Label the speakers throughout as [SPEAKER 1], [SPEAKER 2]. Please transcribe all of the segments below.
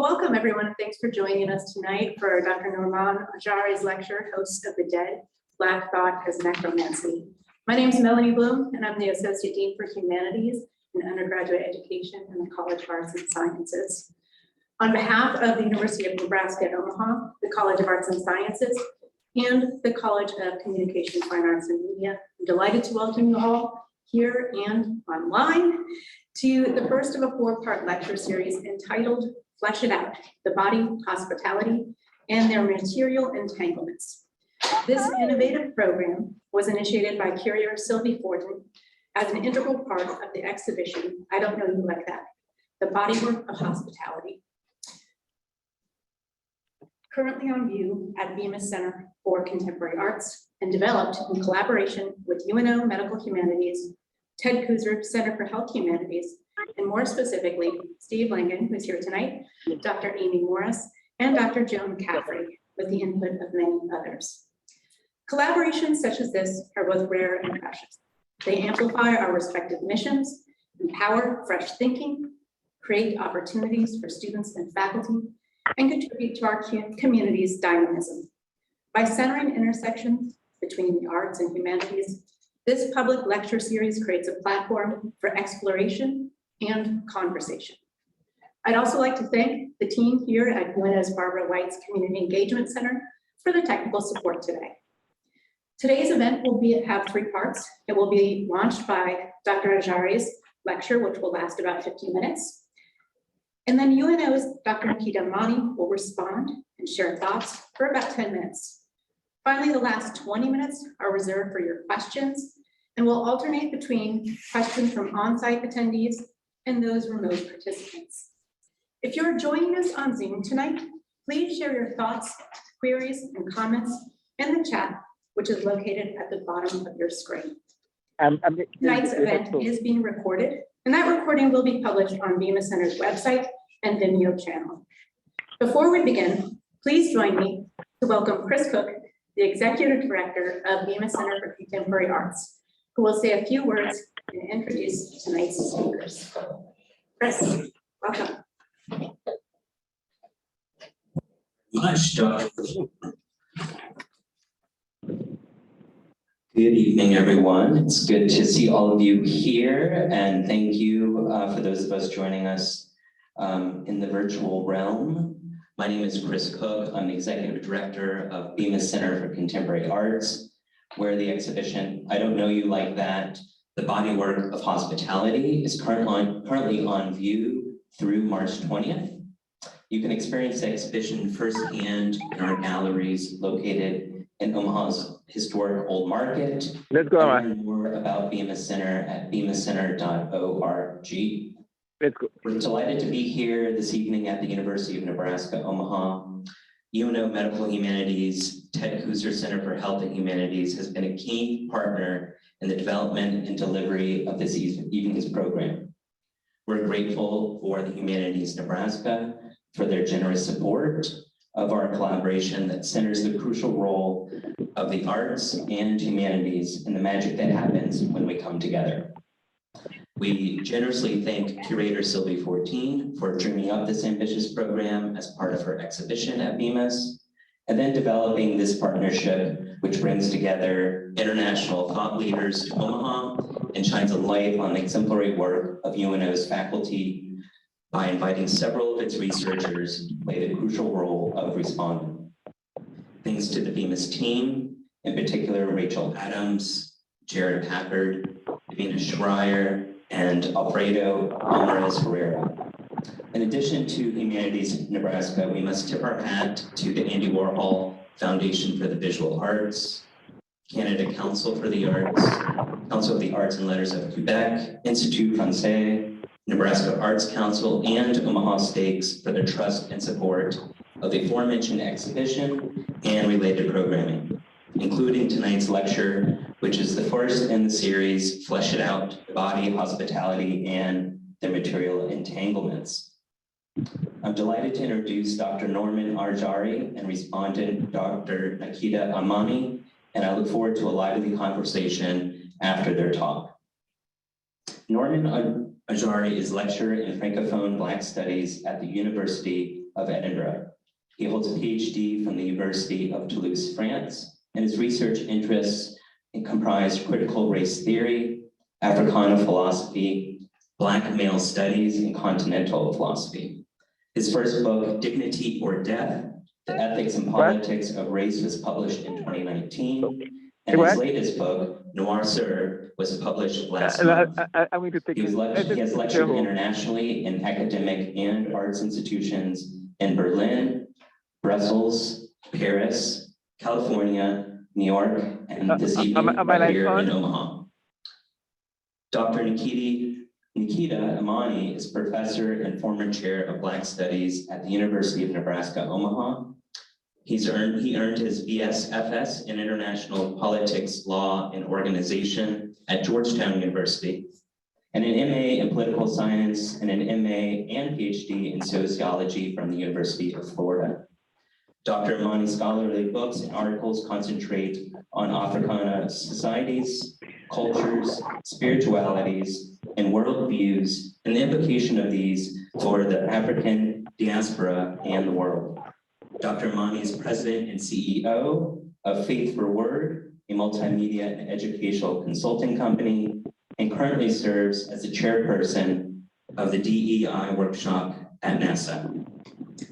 [SPEAKER 1] Well, welcome everyone, and thanks for joining us tonight for Dr. Norman Ajari's lecture, Hosts of the Dead, Black Thought as Necromancy. My name is Melanie Bloom, and I'm the Associate Dean for Humanities and Undergraduate Education in the College of Arts and Sciences. On behalf of the University of Nebraska at Omaha, the College of Arts and Sciences, and the College of Communication, Fine Arts, and Media, I'm delighted to welcome you all here and online to the first of a four-part lecture series entitled Flesh It Out, the Body, Hospitality, and Their Material Entanglements. This innovative program was initiated by curator Sylvie Fortin as an integral part of the exhibition, I Don't Know You Like That, the Bodywork of Hospitality, currently on view at Bemis Center for Contemporary Arts and developed in collaboration with UNO Medical Humanities, Ted Kooser Center for Health Humanities, and more specifically, Steve Langen, who's here tonight, Dr. Amy Morris, and Dr. Joan Caffrey, with the input of many others. Collaborations such as this are both rare and precious. They amplify our respective missions, empower fresh thinking, create opportunities for students and faculty, and contribute to our community's dynamism. By centering intersections between the arts and humanities, this public lecture series creates a platform for exploration and conversation. I'd also like to thank the team here at UNO's Barbara White's Community Engagement Center for the technical support today. Today's event will have three parts. It will be launched by Dr. Ajari's lecture, which will last about 15 minutes. And then UNO's Dr. Nikitah Imani will respond and share thoughts for about 10 minutes. Finally, the last 20 minutes are reserved for your questions, and we'll alternate between questions from on-site attendees and those remote participants. If you're joining us on Zoom tonight, please share your thoughts, queries, and comments in the chat, which is located at the bottom of your screen. Tonight's event is being recorded, and that recording will be published on Bemis Center's website and Vimeo channel. Before we begin, please join me to welcome Chris Cook, the Executive Director of Bemis Center for Contemporary Arts, who will say a few words and introduce tonight's speakers. Chris, welcome.
[SPEAKER 2] Much, Dr. Good evening, everyone. It's good to see all of you here, and thank you for those of us joining us in the virtual realm. My name is Chris Cook. I'm the Executive Director of Bemis Center for Contemporary Arts, where the exhibition, I Don't Know You Like That, the Bodywork of Hospitality, is currently on view through March 20th. You can experience the exhibition firsthand in our galleries located in Omaha's historic Old Market.
[SPEAKER 3] Let's go.
[SPEAKER 2] Learn more about Bemis Center at bemiscenter.org.
[SPEAKER 3] Let's go.
[SPEAKER 2] We're delighted to be here this evening at the University of Nebraska, Omaha. UNO Medical Humanities, Ted Kooser Center for Health and Humanities has been a key partner in the development and delivery of this evening's program. We're grateful for the Humanities Nebraska for their generous support of our collaboration that centers the crucial role of the arts and humanities in the magic that happens when we come together. We generously thank curator Sylvie Fortin for dreaming up this ambitious program as part of her exhibition at Bemis, and then developing this partnership, which brings together international thought leaders to Omaha and shines a light on the exemplary work of UNO's faculty by inviting several of its researchers to play the crucial role of respondent. Thanks to the Bemis team, in particular Rachel Adams, Jared Packard, Davina Schreier, and Alfredo Alvarez Herrera. In addition to Humanities Nebraska, we must tip our hat to the Andy Warhol Foundation for the Visual Arts, Canada Council for the Arts, Council of the Arts and Letters of Quebec, Institut Français, Nebraska Arts Council, and Omaha Steaks for their trust and support of the aforementioned exhibition and related programming, including tonight's lecture, which is the first in the series, Flesh It Out, Body, Hospitality, and Their Material Entanglements. I'm delighted to introduce Dr. Norman Ajari and Respondent Dr. Nikitah Imani, and I look forward to a lively conversation after their talk. Norman Ajari is lecturer in Francophone Black Studies at the University of Edinburgh. He holds a PhD from the University of Toulouse, France, and his research interests comprise critical race theory, Africana philosophy, Black male studies, and continental philosophy. His first book, Dignity or Death, The Ethics and Politics of Race, was published in 2019. And his latest book, Noir Sur, was published last month.
[SPEAKER 3] I'm going to take
[SPEAKER 2] He has lectured internationally in academic and arts institutions in Berlin, Brussels, Paris, California, New York, and this evening right here in Omaha. Dr. Nikitah Imani is professor and former chair of Black Studies at the University of Nebraska, Omaha. He earned his BSFS in International Politics, Law, and Organization at Georgetown University, and an MA in Political Science and an MA and PhD in Sociology from the University of Florida. Dr. Imani's scholarly books and articles concentrate on Africana societies, cultures, spiritualities, and worldviews, and the implication of these for the African diaspora and the world. Dr. Imani is president and CEO of Faith for Word, a multimedia and educational consulting company, and currently serves as the chairperson of the DEI workshop at NASA.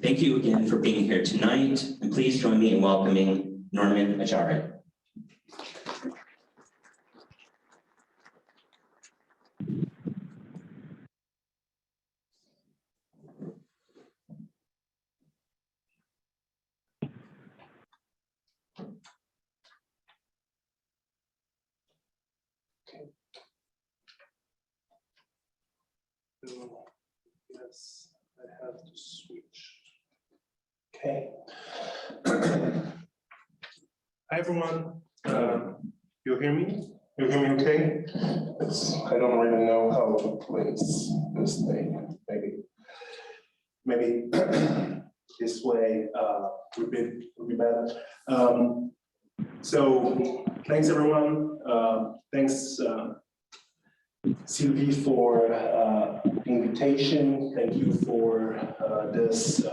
[SPEAKER 2] Thank you again for being here tonight, and please join me in welcoming Norman Ajari.
[SPEAKER 4] Yes, I have to switch. Okay. Hi, everyone. You hear me? You hear me okay? I don't really know how to place this thing. Maybe this way would be better. So thanks, everyone. Thanks, Sylvie, for the invitation. Thank you for this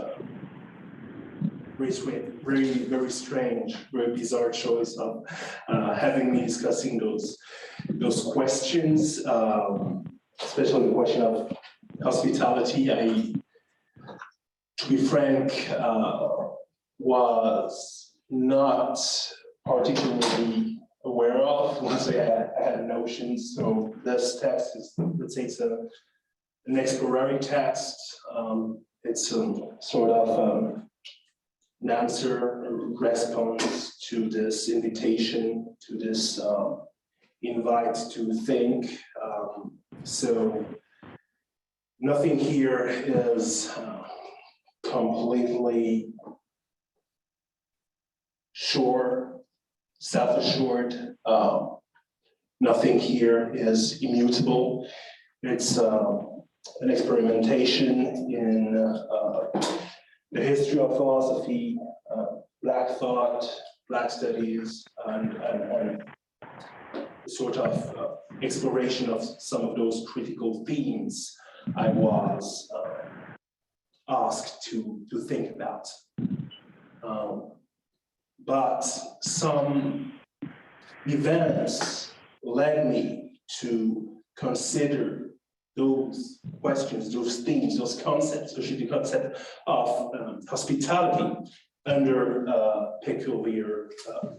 [SPEAKER 4] very strange, very bizarre choice of having me discussing those questions, especially the question of hospitality. To be frank, was not particularly aware of once I had notions. So this text is, let's say, it's an exploratory text. It's a sort of an answer, a response to this invitation, to this invite to think. So nothing here is completely sure, self-assured. Nothing here is immutable. It's an experimentation in the history of philosophy, Black thought, Black studies, and sort of exploration of some of those critical themes I was asked to think about. But some events led me to consider those questions, those themes, those concepts, especially the concept of hospitality under peculiar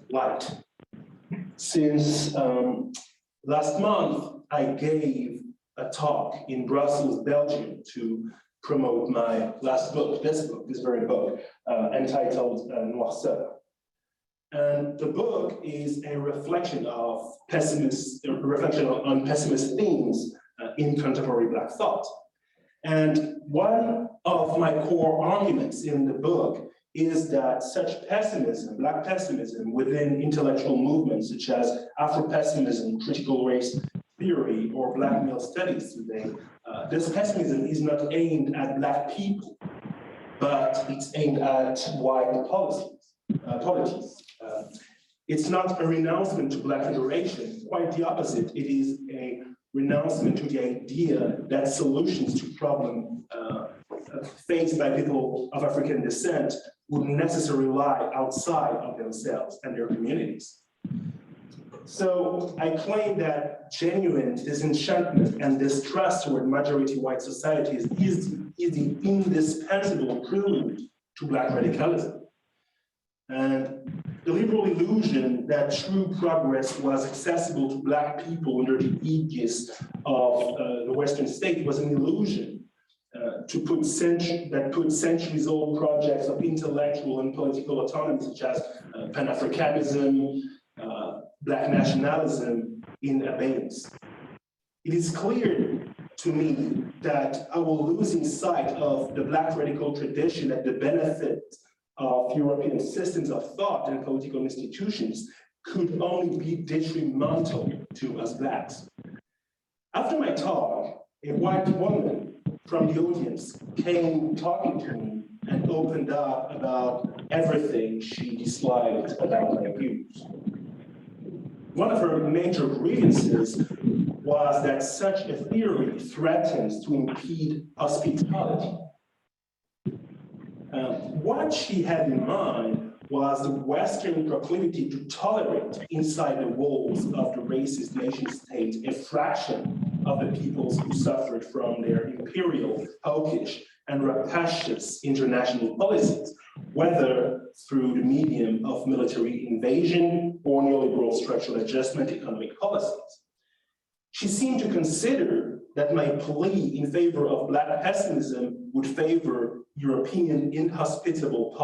[SPEAKER 4] light. Since last month, I gave a talk in Brussels, Belgium, to promote my last book, this very book, entitled Noir Sur. And the book is a reflection on pessimist themes in contemporary Black thought. And one of my core arguments in the book is that such pessimism, Black pessimism within intellectual movements such as Afro-pessimism, critical race theory, or Black male studies today, this pessimism is not aimed at Black people, but it's aimed at white polities. It's not a renouncement to Black liberation, quite the opposite. It is a renouncement to the idea that solutions to problems faced by people of African descent would necessarily lie outside of themselves and their communities. So I claim that genuine disenchantment and distrust toward majority white societies is the indispensable prelude to Black radicalism. And the liberal illusion that true progress was accessible to Black people under the aegis of the Western state was an illusion that put centuries-old projects of intellectual and political autonomy, such as Pan-Africanism, Black nationalism, in abeyance. It is clear to me that our losing sight of the Black radical tradition at the benefit of European systems of thought and political institutions could only be detrimental to us Blacks. After my talk, a white woman from the audience came talking to me and opened up about everything she disliked about my views. One of her major grievances was that such a theory threatens to impede hospitality. What she had in mind was the Western proclivity to tolerate inside the walls of the racist nation state a fraction of the peoples who suffered from their imperial, hawkish, and rapacious international policies, whether through the medium of military invasion or neoliberal structural adjustment economic policies. She seemed to consider that my plea in favor of Black pessimism would favor European inhospitable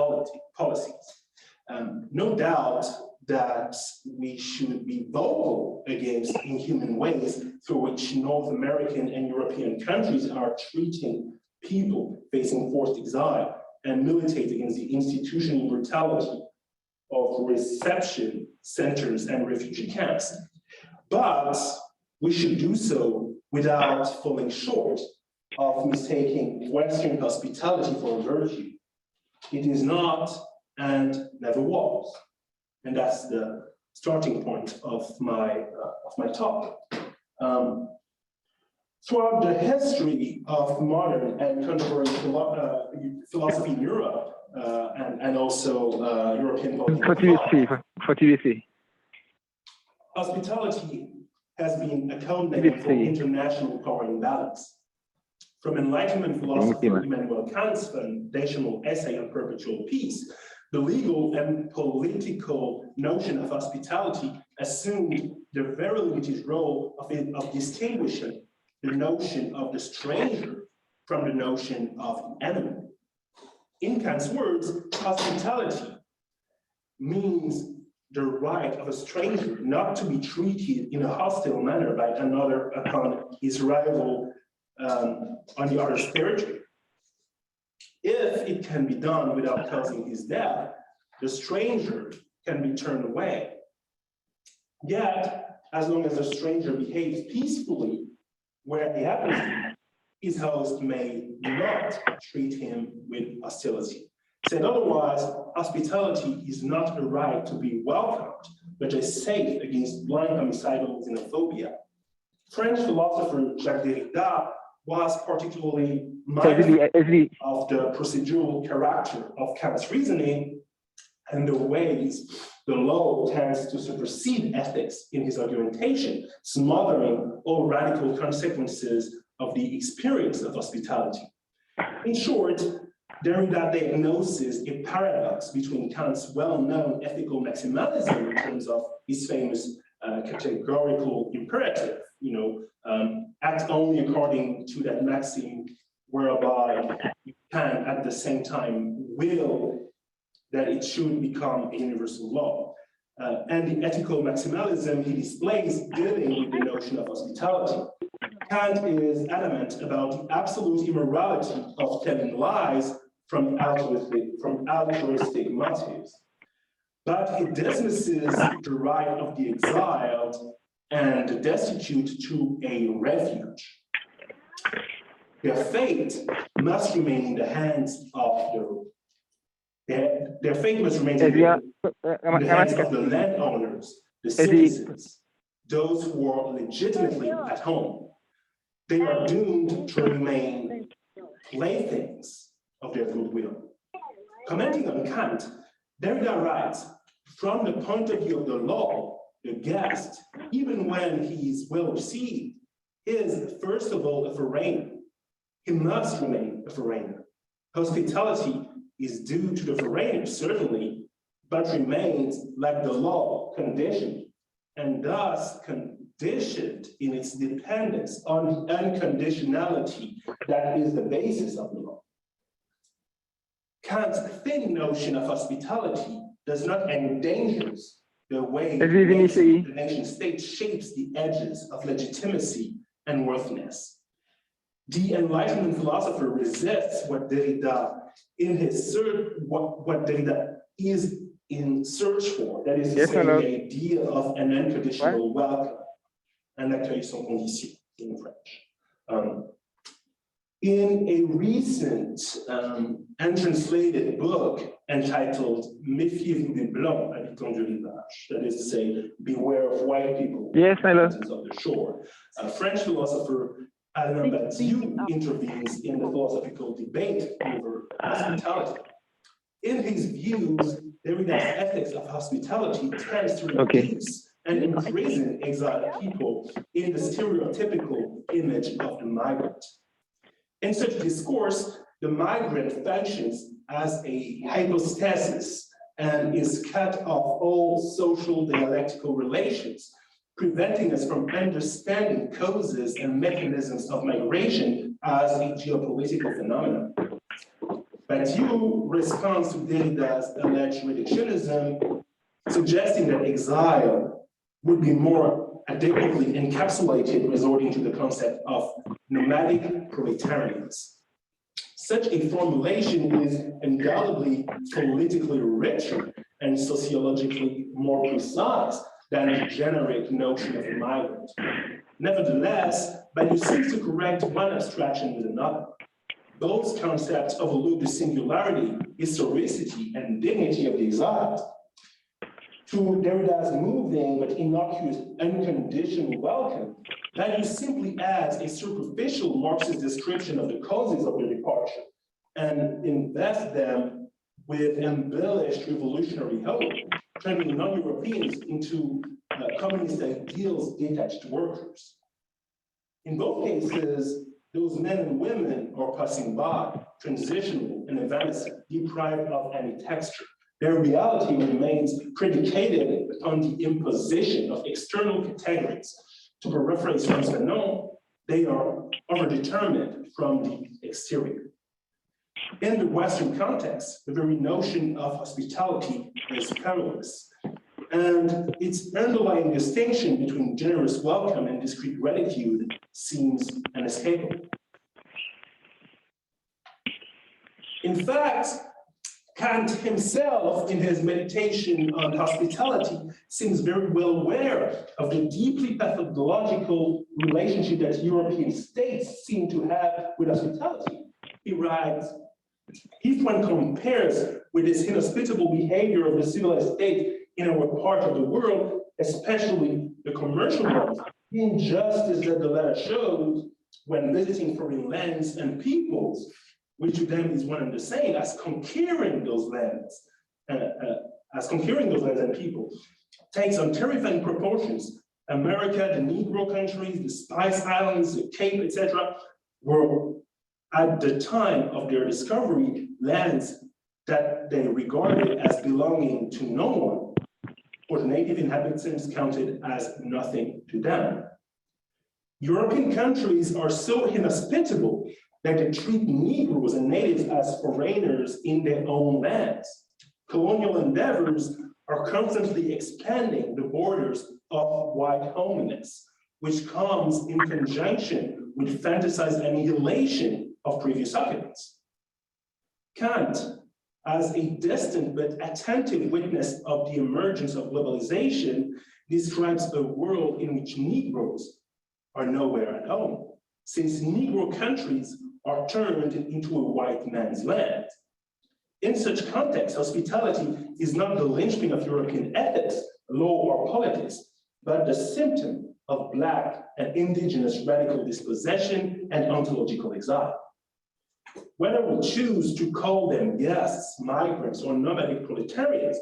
[SPEAKER 4] policies. No doubt that we should be vocal against inhuman ways through which North American and European countries are treating people facing forced exile and militate against the institutional brutality of reception centers and refugee camps. But we should do so without falling short of mistaking Western hospitality for a virtue. It is not and never was. And that's the starting point of my talk. Throughout the history of modern and contemporary philosophy in Europe, and also European political thought, hospitality has been a code name for international power imbalance. From Enlightenment philosopher Immanuel Kant's foundational essay on perpetual peace, the legal and political notion of hospitality assumed the very limited role of distinguishing the notion of the stranger from the notion of the enemy. In Kant's words, hospitality means the right of a stranger not to be treated in a hostile manner by another upon his arrival on the other's territory. If it can be done without causing his death, the stranger can be turned away. Yet, as long as the stranger behaves peacefully where he happens to be, his host may not treat him with hostility. Said otherwise, hospitality is not a right to be welcomed, but a safe against blind homicidal xenophobia. French philosopher Jacques Derrida was particularly mindful of the procedural character of Kant's reasoning and the ways the law tends to supersede ethics in his argumentation, smothering all radical consequences of the experience of hospitality. In short, Derrida diagnoses a paradox between Kant's well-known ethical maximalism in terms of his famous categorical imperative, act only according to that maxim, whereby you can at the same time will that it should become a universal law. And the ethical maximalism he displays dealing with the notion of hospitality. Kant is adamant about the absolute immorality of telling lies from altruistic motives. But he dismisses the right of the exiled and the destitute to a refuge. Their fate must remain in the hands of their fate must remain in the hands of the landowners, the citizens, those who are legitimately at home. They are doomed to remain playthings of their goodwill. Commenting on Kant, Derrida writes, from the point of view of the law, the guest, even when he is well received, is first of all a foreigner. He must remain a foreigner. Hospitality is due to the foreigner, certainly, but remains, like the law, conditioned, and thus conditioned in its dependence on the unconditionality that is the basis of the law. Kant's thin notion of hospitality does not endanger the way the nation state shapes the edges of legitimacy and worthiness. The Enlightenment philosopher resists what Derrida in his search, what Derrida is in search for, that is to say, the idea of an unconditional welcome, un accueil sans condition in French. In a recent untranslated book entitled Méfiez-vous des Blancs, habitants du rivage, that is to say, beware of white people, inhabitants of the shore, a French philosopher, Alain Badiou, intervenes in the philosophical debate over hospitality. In his views, Derrida's ethics of hospitality tends to reduce and imprison exiled people in the stereotypical image of the migrant. In such discourse, the migrant functions as a hypostasis and is cut off all social dialectical relations, preventing us from understanding causes and mechanisms of migration as a geopolitical phenomenon. Badiou responds to Derrida's alleged reductionism, suggesting that exile would be more adequately encapsulated, resorting to the concept of nomadic proletarians. Such a formulation is undoubtedly politically richer and sociologically more precise than the generic notion of a migrant. Nevertheless, Badiou seems to correct one abstraction with another. Both concepts overlook the singularity, historicity, and dignity of the exiled. To Derrida's moving but innocuous unconditional welcome, Badiou simply adds a superficial Marxist description of the causes of their departure and invests them with embellished revolutionary hope, turning non-Europeans into communist ideals detached workers. In both cases, those men and women are passing by, transitional and evanescent, deprived of any texture. Their reality remains predicated upon the imposition of external categories. To paraphrase Frantz Fanon, they are overdetermined from the exterior. In the Western context, the very notion of hospitality is perilous, and its underlying distinction between generous welcome and discreet gratitude seems inescapable. In fact, Kant himself, in his meditation on hospitality, seems very well aware of the deeply pathological relationship that European states seem to have with hospitality. He writes, if one compares with this inhospitable behavior of the civilized state in our part of the world, especially the commercial ones, the injustice that the latter shows when visiting foreign lands and peoples, which to them is one and the same as conquering those lands, and people, takes on terrifying proportions. America, the Negro countries, the Spice Islands, the Cape, etc., were at the time of their discovery lands that they regarded as belonging to no one, or the native inhabitants counted as nothing to them. European countries are so inhospitable that they treat Negroes and natives as foreigners in their own lands. Colonial endeavors are constantly expanding the borders of white hominess, which comes in conjunction with fantasized annihilation of previous occupants. Kant, as a distant but attentive witness of the emergence of globalization, describes a world in which Negroes are nowhere at home, since Negro countries are turned into a white man's land. In such context, hospitality is not the linchpin of European ethics, law, or politics, but the symptom of Black and indigenous radical dispossession and ontological exile. Whether we choose to call them guests, migrants, or nomadic proletarians,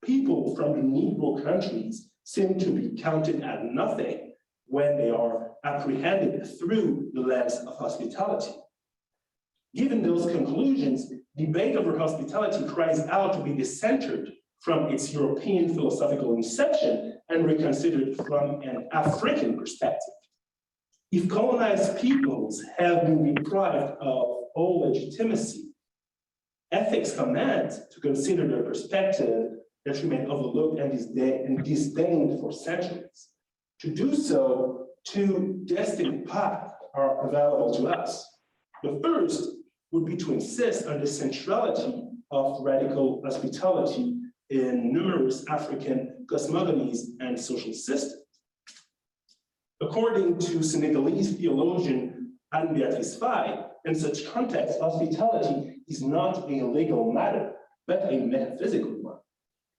[SPEAKER 4] people from the Negro countries seem to be counted as nothing when they are apprehended through the lens of hospitality. Given those conclusions, debate over hospitality cries out to be discentered from its European philosophical inception and reconsidered from an African perspective. If colonized peoples have been deprived of all legitimacy, ethics commands to consider their perspective that remain overlooked and disdained for centuries. To do so, two distinct paths are available to us. The first would be to insist on the centrality of radical hospitality in numerous African cosmogonies and social systems. According to Senegalese theologian Anne-Beatrice Faye, in such context, hospitality is not a legal matter, but a metaphysical one.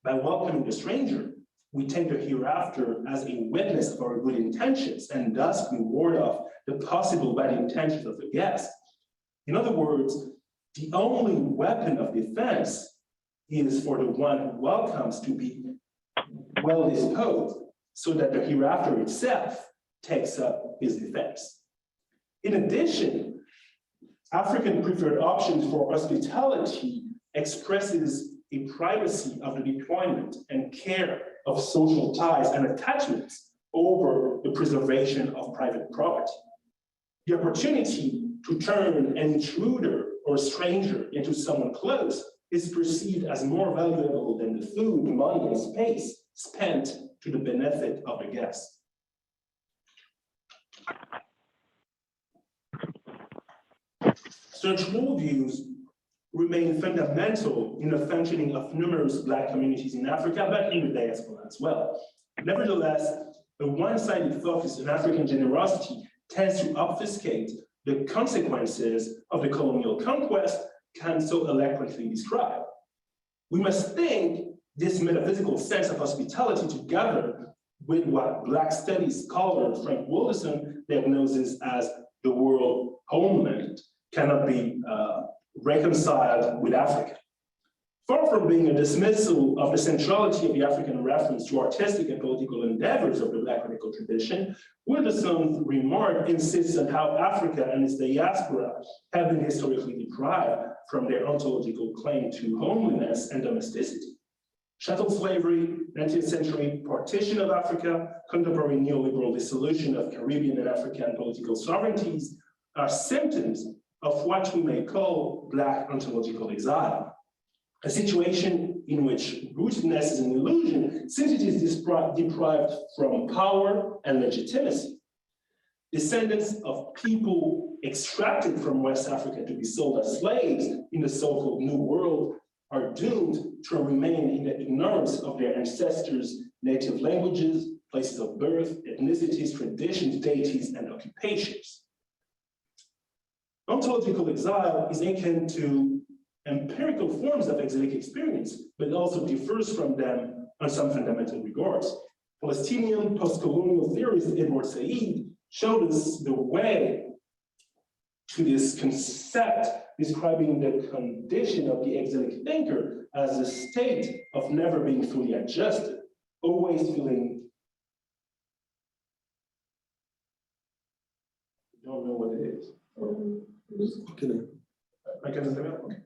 [SPEAKER 4] By welcoming the stranger, we take the hereafter as a witness of our good intentions and thus we ward off the possible bad intentions of the guest. In other words, the only weapon of defense is for the one who welcomes to be well disposed so that the hereafter itself takes up his defense. In addition, African preferred options for hospitality expresses a privacy of the deployment and care of social ties and attachments over the preservation of private property. The opportunity to turn an intruder or stranger into someone close is perceived as more valuable than the food, money, and space spent to the benefit of the guest. Such worldviews remain fundamental in the functioning of numerous Black communities in Africa, but in the diaspora as well. Nevertheless, a one-sided focus on African generosity tends to obfuscate the consequences of the colonial conquest Kant so eloquently described. We must think this metaphysical sense of hospitality together with what Black studies scholar Frank Wilderson diagnoses as the world homeland cannot be reconciled with Africa. Far from being a dismissal of the centrality of the African reference to artistic and political endeavors of the Black radical tradition, Wilderson's remark insists on how Africa and its diaspora have been historically deprived from their ontological claim to homeliness and domesticity. Chattel slavery, 19th century partition of Africa, contemporary neoliberal dissolution of Caribbean and African political sovereignties are symptoms of what we may call Black ontological exile. A situation in which rootedness is an illusion since it is deprived from power and legitimacy. Descendants of people extracted from West Africa to be sold as slaves in the so-called New World are doomed to remain in the ignorance of their ancestors' native languages, places of birth, ethnicities, traditions, deities, and occupations. Ontological exile is akin to empirical forms of exilic experience, but also differs from them on some fundamental regards. Palestinian post-colonial theorist Edward Said showed us the way to this concept, describing the condition of the exilic thinker as a state of never being fully adjusted, always feeling, I don't know what it is. Okay. I can okay.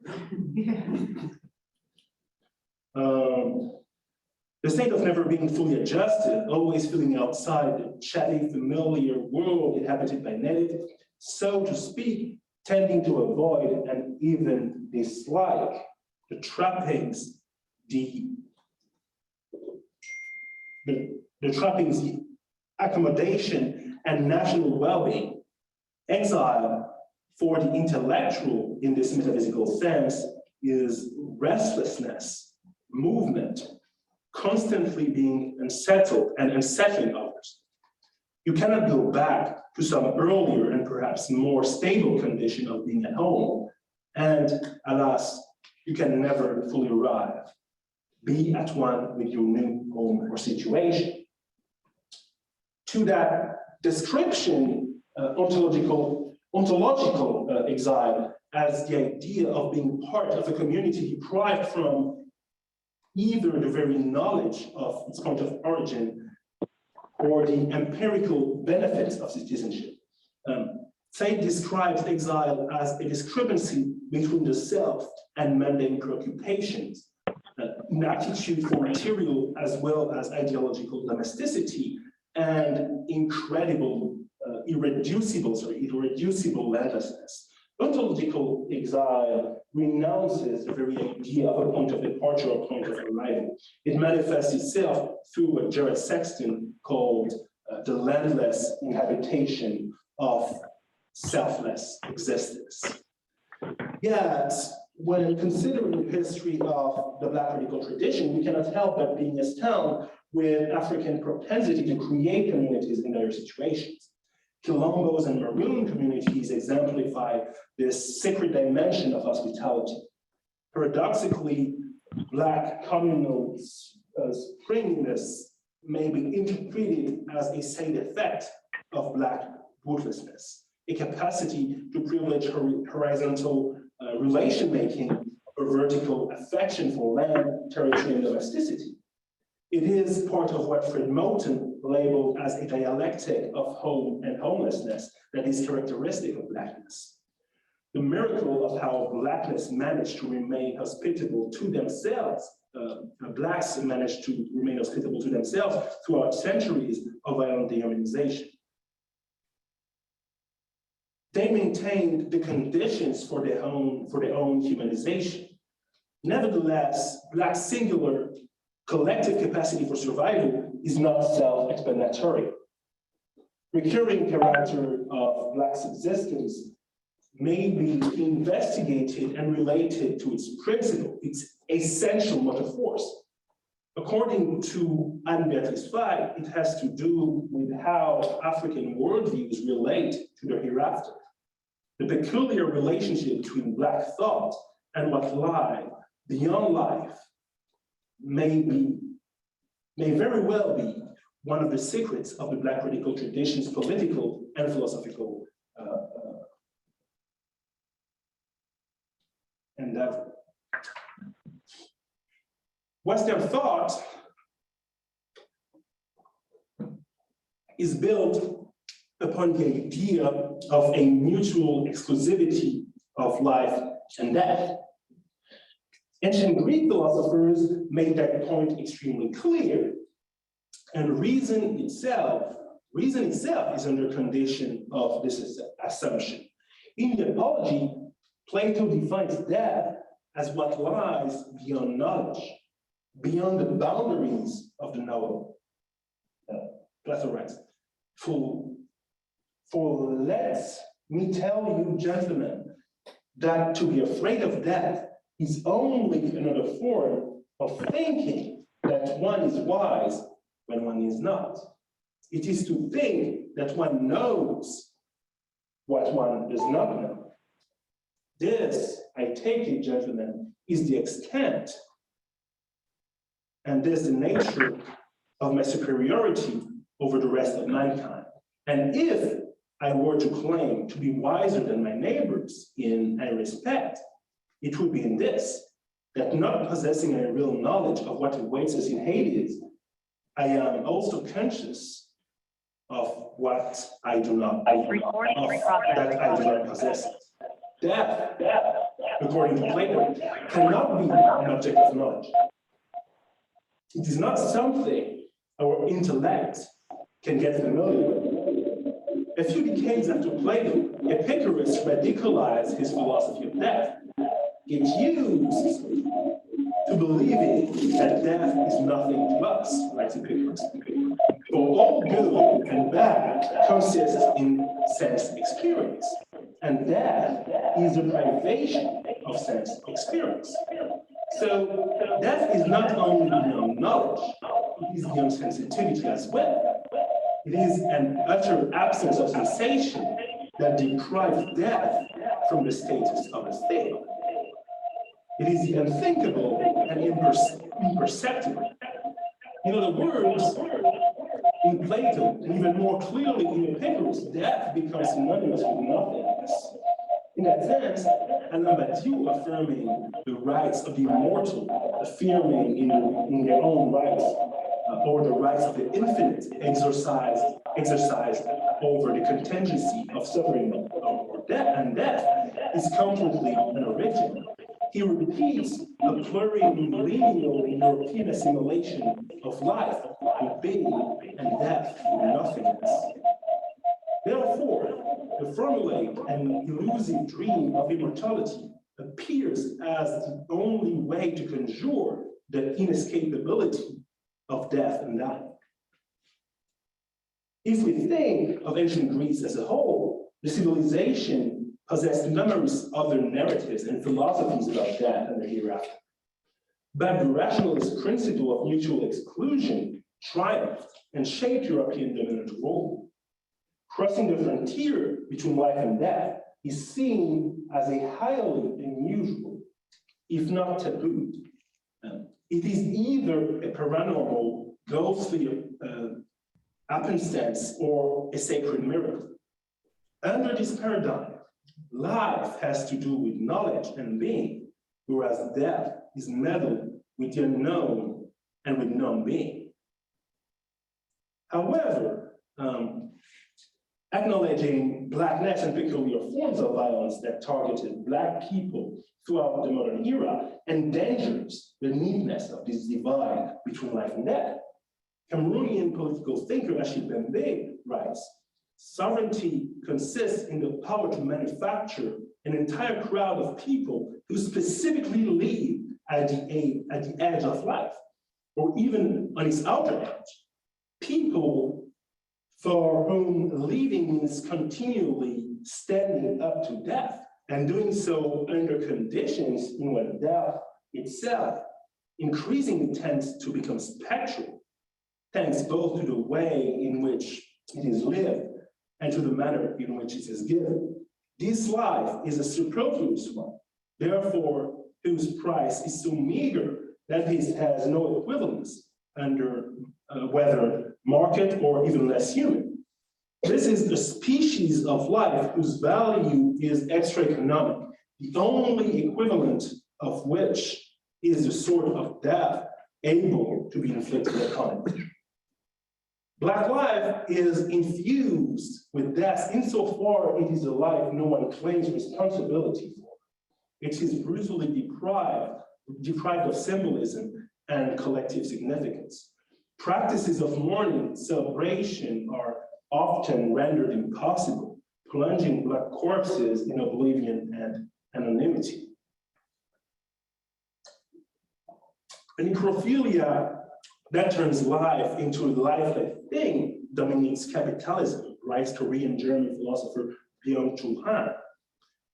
[SPEAKER 4] The state of never being fully adjusted, always feeling outside the chatty, familiar world inhabited by native, so to speak, tending to avoid and even dislike the trappings, the trappings, the accommodation and national well-being. Exile for the intellectual in this metaphysical sense is restlessness, movement, constantly being unsettled and unsettling others. You cannot go back to some earlier and perhaps more stable condition of being at home. And alas, you can never fully arrive. Be at one with your new home or situation. To that description, ontological exile as the idea of being part of a community deprived from either the very knowledge of its point of origin or the empirical benefits of citizenship. Said describes exile as a discrepancy between the self and mundane preoccupations, an aptitude for material as well as ideological domesticity, and incredible, irreducible landlessness. Ontological exile renounces the very idea of a point of departure or point of arrival. It manifests itself through what Jared Sexton called the landless inhabitation of selfless existence. Yet, when considering the history of the Black radical tradition, we cannot help but being astounded with African propensity to create communities in dire situations. Quilombos and Maroon communities exemplify this sacred dimension of hospitality. Paradoxically, Black communal springiness may be interpreted as a side effect of Black ruthlessness, a capacity to privilege horizontal relation-making or vertical affection for land, territory, and domesticity. It is part of what Fred Moulton labeled as a dialectic of home and homelessness that is characteristic of Blackness. The miracle of how Blackness managed to remain hospitable to themselves, Blacks managed to remain hospitable to themselves throughout centuries of violent dehumanization. They maintained the conditions for their own humanization. Nevertheless, Black singular collective capacity for survival is not self-explanatory. Recurring character of Black's existence may be investigated and related to its principle, its essential motor force. According to Anne-Beatrice Fay, it has to do with how African worldviews relate to the hereafter. The peculiar relationship between Black thought and what lies beyond life may very well be one of the secrets of the Black radical tradition's political and philosophical endeavor. Western thought is built upon the idea of a mutual exclusivity of life and death. Ancient Greek philosophers made that point extremely clear, and reason itself is under condition of this assumption. In the Apology, Plato defines death as what lies beyond knowledge, beyond the boundaries of the knowable. Plato writes, for let me tell you, gentlemen, that to be afraid of death is only another form of thinking that one is wise when one is not. It is to think that one knows what one does not know. This, I take it, gentlemen, is the extent and this the nature of my superiority over the rest of mankind. And if I were to claim to be wiser than my neighbors in a respect, it would be in this, that not possessing a real knowledge of what awaits us in Haiti, I am also conscious of what I do not possess. Death, according to Plato, cannot be an object of knowledge. It is not something our intellect can get familiar with. A few decades after Plato, Epicurus radicalized his philosophy of death. It used to believing that death is nothing to us, writes Epicurus. For all good and bad consists in sense experience, and death is a privation of sense experience. So death is not only beyond knowledge, it is beyond sensitivity as well. It is an utter absence of sensation that deprives death from the status of a thing. It is the unthinkable and imperceptible. In other words, in Plato, and even more clearly in Epicurus, death becomes synonymous with nothingness. In that sense, an Badiou affirming the rights of the immortal, affirming in their own rights, or the rights of the infinite exercised over the contingency of suffering or death and death is completely unoriginal. He repeats a plurilineal European assimilation of life with being and death and nothingness. Therefore, to formulate an elusive dream of immortality appears as the only way to conjure the inescapability of death and dying. If we think of ancient Greece as a whole, the civilization possessed numerous other narratives and philosophies about death and the hereafter. But the rationalist principle of mutual exclusion triumphed and shaped European dominant role. Crossing the frontier between life and death is seen as a highly unusual, if not taboo. It is either a paranormal, ghostly happenstance or a sacred miracle. Under this paradigm, life has to do with knowledge and being, whereas death is meddled with the unknown and with non-being. However, acknowledging Blackness and peculiar forms of violence that targeted Black people throughout the modern era endangers the neatness of this divide between life and death. Cameroonian political thinker Achille Mbembe writes, sovereignty consists in the power to manufacture an entire crowd of people who specifically live at the edge of life, or even on its outer edge. People for whom living means continually standing up to death, and doing so under conditions in which death itself increasingly tends to become spectral, thanks both to the way in which it is lived and to the manner in which it is given. This life is a superfluous one, therefore, whose price is so meager that it has no equivalence under whether market or even less human. This is the species of life whose value is extra-economic, the only equivalent of which is the sort of death able to be inflicted upon it. Black life is infused with death insofar it is a life no one claims responsibility for. It is brutally deprived of symbolism and collective significance. Practices of mourning, celebration are often rendered impossible, plunging Black corpses in oblivion and anonymity. A necrophilia that turns life into a lifeless thing dominates capitalism, writes Korean German philosopher Byung-Chul Han.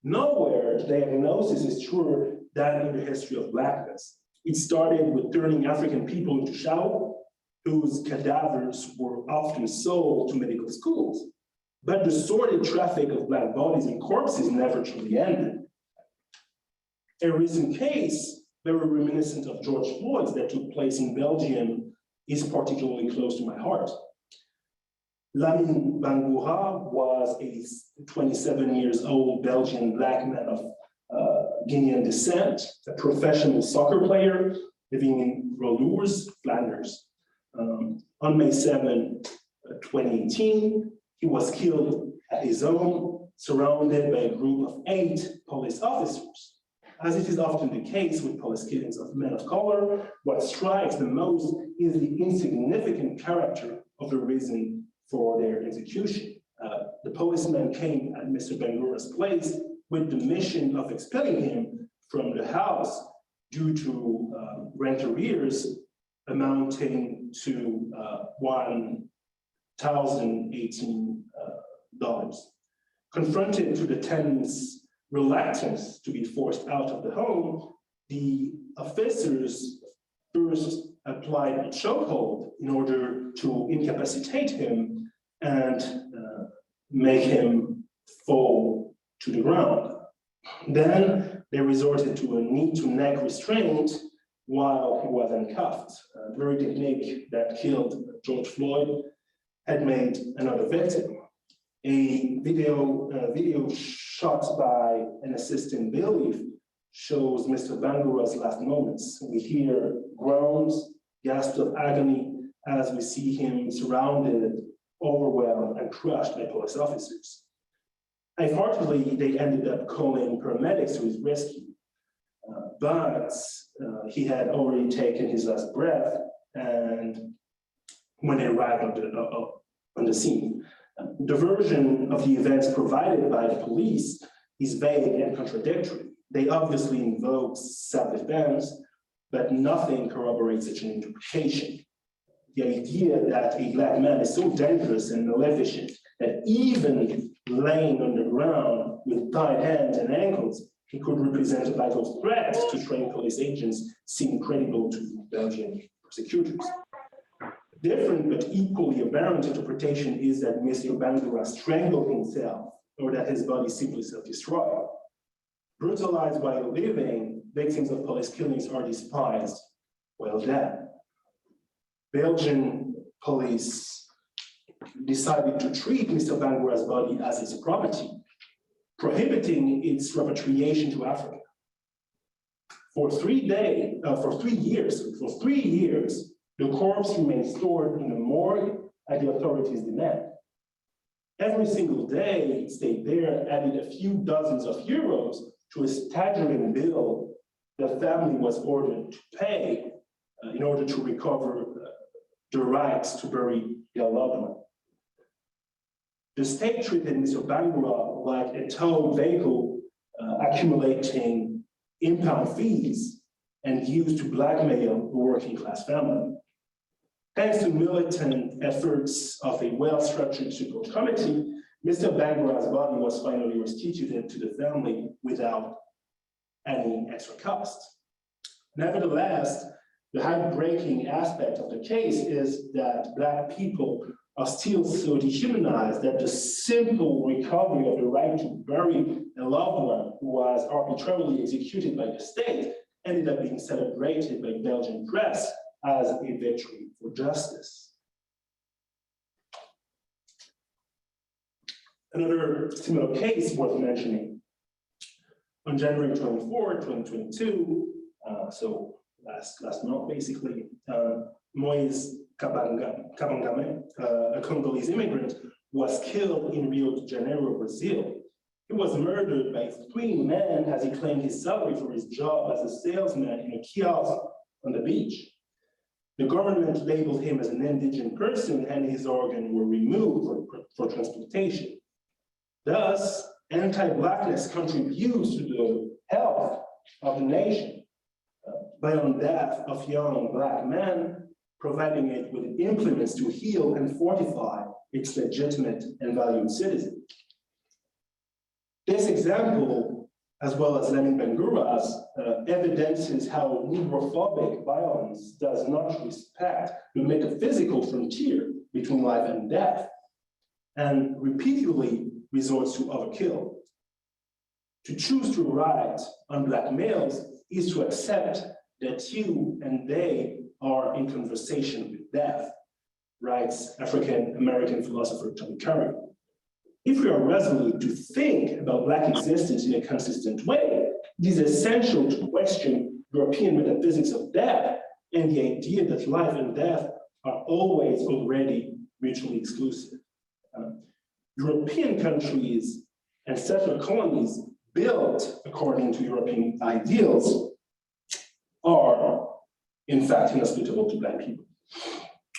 [SPEAKER 4] Nowhere the diagnosis is truer than in the history of Blackness. It started with turning African people into chattel, whose cadavers were often sold to medical schools. But the sordid traffic of Black bodies and corpses never truly ended. A recent case, very reminiscent of George Floyd's that took place in Belgium, is particularly close to my heart. Lamine Bangoura was a 27-year-old Belgian Black man of Guinean descent, a professional soccer player living in Rollures, Flanders. On May 7, 2018, he was killed at his home, surrounded by a group of 8 police officers. As it is often the case with police killings of men of color, what strikes the most is the insignificant character of the reason for their execution. The policeman came at Mr. Bangoura's place with the mission of expelling him from the house due to rent arrears amounting to $1,018. Confronted to the tenant's reluctance to be forced out of the home, the officers first applied a chokehold in order to incapacitate him and make him fall to the ground. Then they resorted to a knee-to-neck restraint while he was handcuffed. The very technique that killed George Floyd had made another victim. A video shot by an assistant bailiff shows Mr. Bangura's last moments. We hear groans, gasps of agony as we see him surrounded, overwhelmed, and crushed by police officers. Unfortunately, they ended up calling paramedics to his rescue, but he had already taken his last breath, and when they arrived on the scene. The version of the events provided by the police is vague and contradictory. They obviously invoke self-defense, but nothing corroborates such an interpretation. The idea that a Black man is so dangerous and maleficent that even laying on the ground with tied hands and ankles, he could represent a vital threat to trained police agents seemed credible to Belgian prosecutors. Different but equally aberrant interpretation is that Mr. Bangura strangled himself or that his body simply self-destroyed. Brutalized while living, victims of police killings are despised while dead. Belgian police decided to treat Mr. Bangura's body as his property, prohibiting its repatriation to Africa. For 3 years, the corpse remained stored in the morgue at the authorities' demand. Every single day it stayed there, added a few dozens of euros to a staggering bill the family was ordered to pay in order to recover the rights to bury their loved one. The state treated Mr. Bangura like a towed vehicle, accumulating impound fees and used to blackmail a working class family. Thanks to militant efforts of a well-structured support committee, Mr. Bangura's body was finally restituted to the family without any extra cost. Nevertheless, the heartbreaking aspect of the case is that Black people are still so dehumanized that the simple recovery of the right to bury a loved one who was arbitrarily executed by the state ended up being celebrated by Belgian press as a victory for justice. Another similar case worth mentioning. On January 24, 2022, so last month basically, Moise Kabangame, a Congolese immigrant, was killed in Rio de Janeiro, Brazil. He was murdered by 3 men as he claimed his salary for his job as a salesman in a kiosk on the beach. The government labeled him as an indigent person and his organs were removed for transplantation. Thus, anti-Blackness contributes to the health of the nation by on death of young Black men, providing it with implements to heal and fortify its legitimate and valued citizens. This example, as well as Lamin Bangura's, evidences how negrophobic violence does not respect the metaphysical frontier between life and death, and repeatedly resorts to overkill. To choose to write on Black males is to accept that you and they are in conversation with death, writes African-American philosopher Tom Curry. If we are resolute to think about Black existence in a consistent way, it is essential to question European metaphysics of death and the idea that life and death are always already mutually exclusive. European countries and settler colonies built according to European ideals are, in fact, inhospitable to Black people.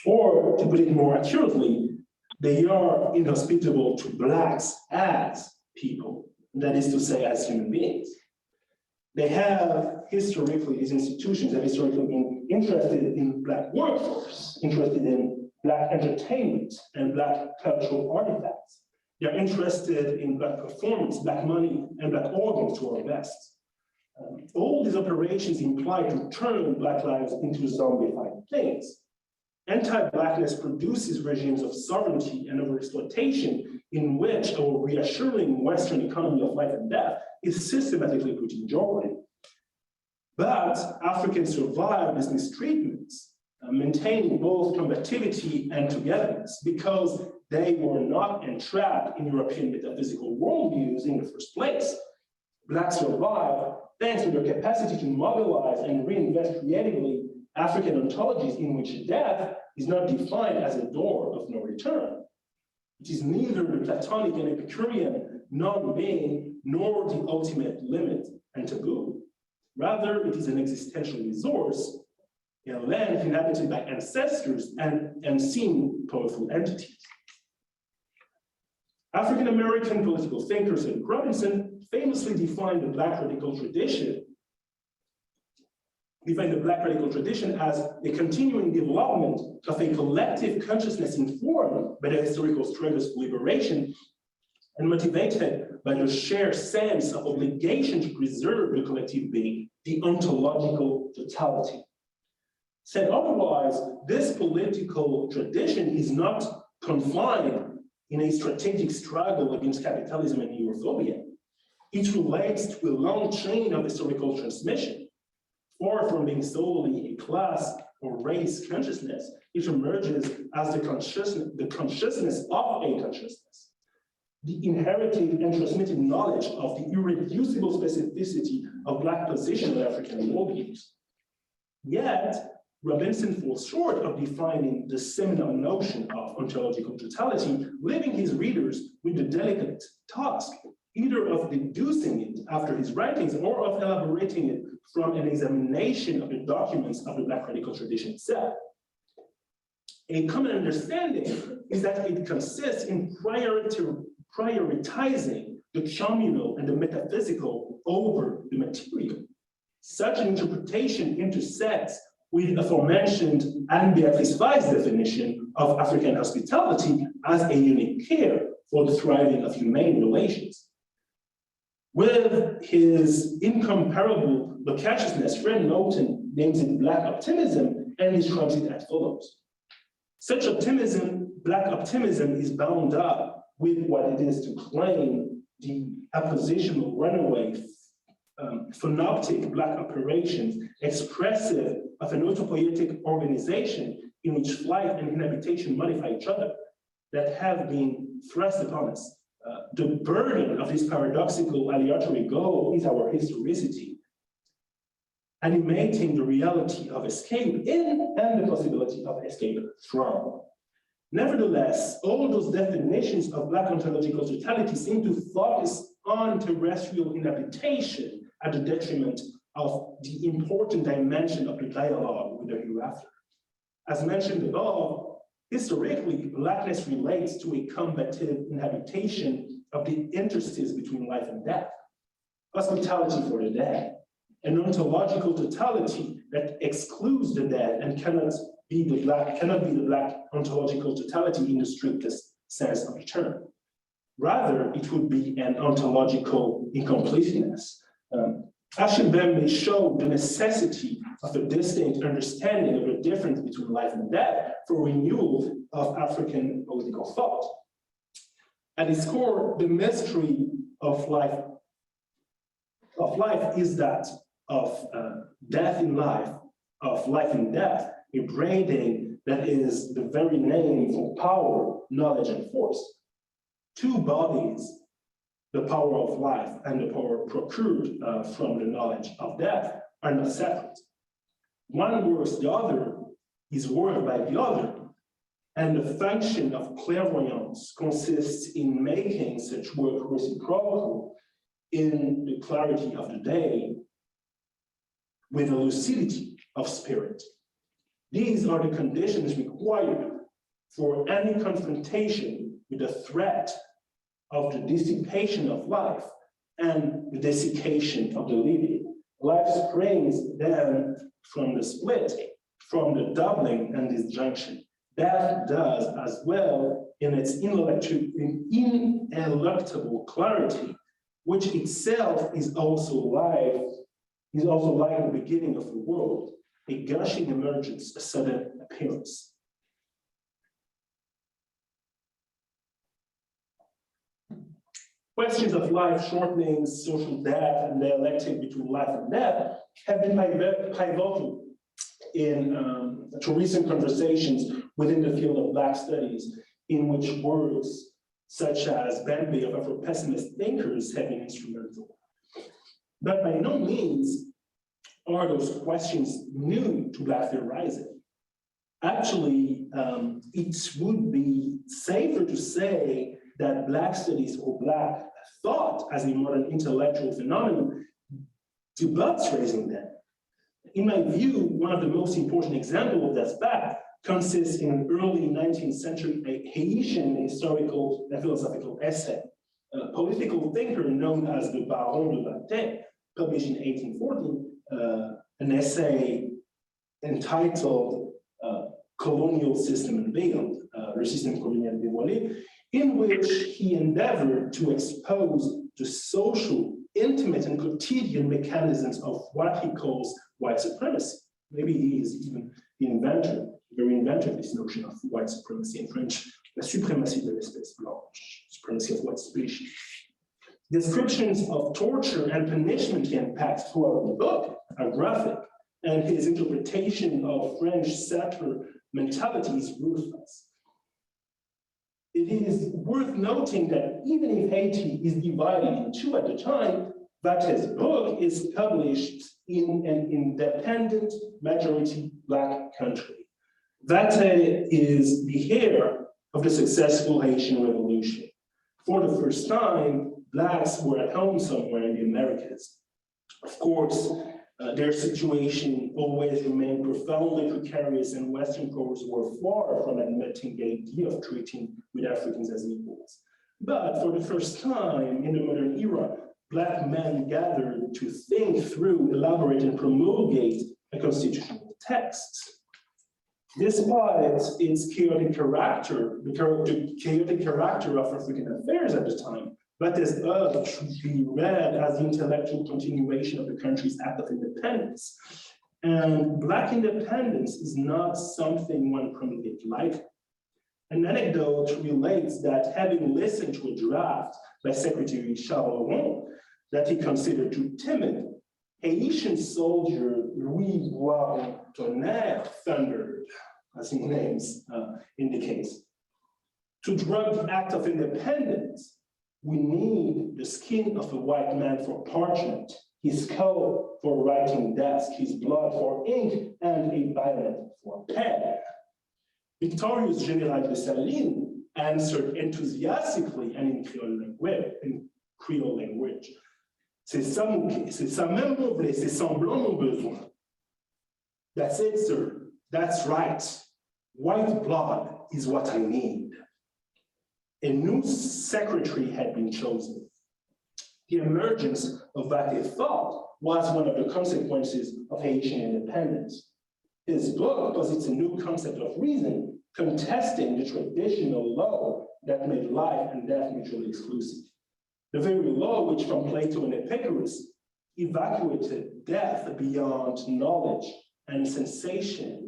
[SPEAKER 4] Or, to put it more accurately, they are inhospitable to Blacks as people, that is to say, as human beings. They have historically, these institutions have historically been interested in Black workforce, interested in Black entertainment and Black cultural artifacts. They're interested in Black performance, Black money, and Black organs to our best. All these operations imply to turn Black lives into zombified things. Anti-Blackness produces regimes of sovereignty and overexploitation in which our reassuring Western economy of life and death is systematically put in jeopardy. But Africans survive these mistreatments maintaining both combativity and togetherness because they were not entrapped in European metaphysical worldviews in the first place. Blacks survived thanks to their capacity to mobilize and reinvest creatively African ontologies in which death is not defined as a door of no return. It is neither the Platonic and Epicurean non-being nor the ultimate limit and taboo. Rather, it is an existential resource, a land inhabited by ancestors and unseen powerful entities. African-American political thinker Sid Robinson famously defined the Black radical tradition as a continuing development of a collective consciousness informed by the historical struggles for liberation and motivated by the shared sense of obligation to preserve the collective being, the ontological totality. Said otherwise, this political tradition is not confined in a strategic struggle against capitalism and Europhobia. It relates to a long chain of historical transmission. Far from being solely a class or race consciousness, it emerges as the consciousness of a consciousness, the inherited and transmitted knowledge of the irreducible specificity of Black position in African worldviews. Yet, Robinson falls short of defining the seminal notion of ontological totality, leaving his readers with the delicate task either of deducing it after his writings or of elaborating it from an examination of the documents of the Black radical tradition itself. A common understanding is that it consists in prioritizing the communal and the metaphysical over the material. Such an interpretation intersects with aforementioned Anne-Beatrice Weiss's definition of African hospitality as a unique care for the thriving of humane relations. With his incomparable loquaciousness, Fred Moten names it Black optimism and describes it as follows. Such optimism, Black optimism, is bound up with what it is to claim the oppositional runaway phonoptic Black operations expressive of an autopoietic organization in which flight and inhabitation modify each other that have been thrust upon us. The burden of this paradoxical aleatory goal is our historicity, animating the reality of escape in and the possibility of escape from. Nevertheless, all those definitions of Black ontological totality seem to focus on terrestrial inhabitation at the detriment of the important dimension of the dialogue with the hereafter. As mentioned above, historically, Blackness relates to a combative inhabitation of the interstices between life and death, hospitality for the dead, an ontological totality that excludes the dead and cannot be the Black ontological totality in the strictest sense of the term. Rather, it would be an ontological incompleteness. Achille showed the necessity of a distinct understanding of the difference between life and death for renewal of African political thought. At its core, the mystery of life is that of death in life, of life in death, a braiding that is the very name for power, knowledge, and force. Two bodies, the power of life and the power procured from the knowledge of death, are not separate. One works the other is worked by the other, and the function of clairvoyance consists in making such work reciprocal in the clarity of the day with a lucidity of spirit. These are the conditions required for any confrontation with the threat of the dissipation of life and the desiccation of the living. Life springs then from the split, from the doubling and disjunction. Death does as well in its ineluctable clarity, which itself is also like the beginning of the world, a gushing emergence, a sudden appearance. Questions of life shortenings, social death, and dialectic between life and death have been pivotal to recent conversations within the field of Black studies, in which words such as Bambi of Afro-pessimist thinkers have been instrumental. But by no means are those questions new to Black theorizing. Actually, it would be safer to say that Black studies or Black thought as a modern intellectual phenomenon debuts raising them. In my view, one of the most important examples of that fact consists in an early 19th century Haitian historical and philosophical essay. A political thinker known as the Baron de Vastey, published in 1840, an essay entitled Colonial System Unveiled, Le Système Colonial Dévoilé, in which he endeavored to expose the social, intimate, and quotidian mechanisms of what he calls white supremacy. Maybe he is even the inventor, the reinventor of this notion of white supremacy in French, la suprématie de l'espèce blanche, supremacy of white species. Descriptions of torture and punishment he unpacks throughout the book are graphic, and his interpretation of French settler mentality is ruthless. It is worth noting that even if Haiti is divided in two at the time, Vastey's book is published in an independent, majority Black country. Vastey is the heir of the successful Haitian Revolution. For the first time, Blacks were at home somewhere in the Americas. Of course, their situation always remained profoundly precarious, and Western powers were far from admitting the idea of treating with Africans as equals. But for the first time in the modern era, Black men gathered to think through, elaborate, and promulgate a constitutional text. Despite its chaotic character, the chaotic character of African affairs at the time, Vastey's œuvre should be read as the intellectual continuation of the country's act of independence. And Black independence is not something one promulgates lightly. An anecdote relates that having listened to a draft by Secretary Charles that he considered too timid, Haitian soldier Louis Bois-Tonnerre thundered, as his name indicates, to drug the act of independence, we need the skin of a white man for parchment, his skull for writing desk, his blood for ink, and a violet for pen. Victorious General de Saline answered enthusiastically and in Creole language. C'est ça même mot, c'est semblant mon besoin. That's it, sir. That's right. White blood is what I need. A new secretary had been chosen. The emergence of Vastey thought was one of the consequences of Haitian independence. His book posits a new concept of reason, contesting the traditional law that made life and death mutually exclusive. The very law which from Plato and Epicurus evacuated death beyond knowledge and sensation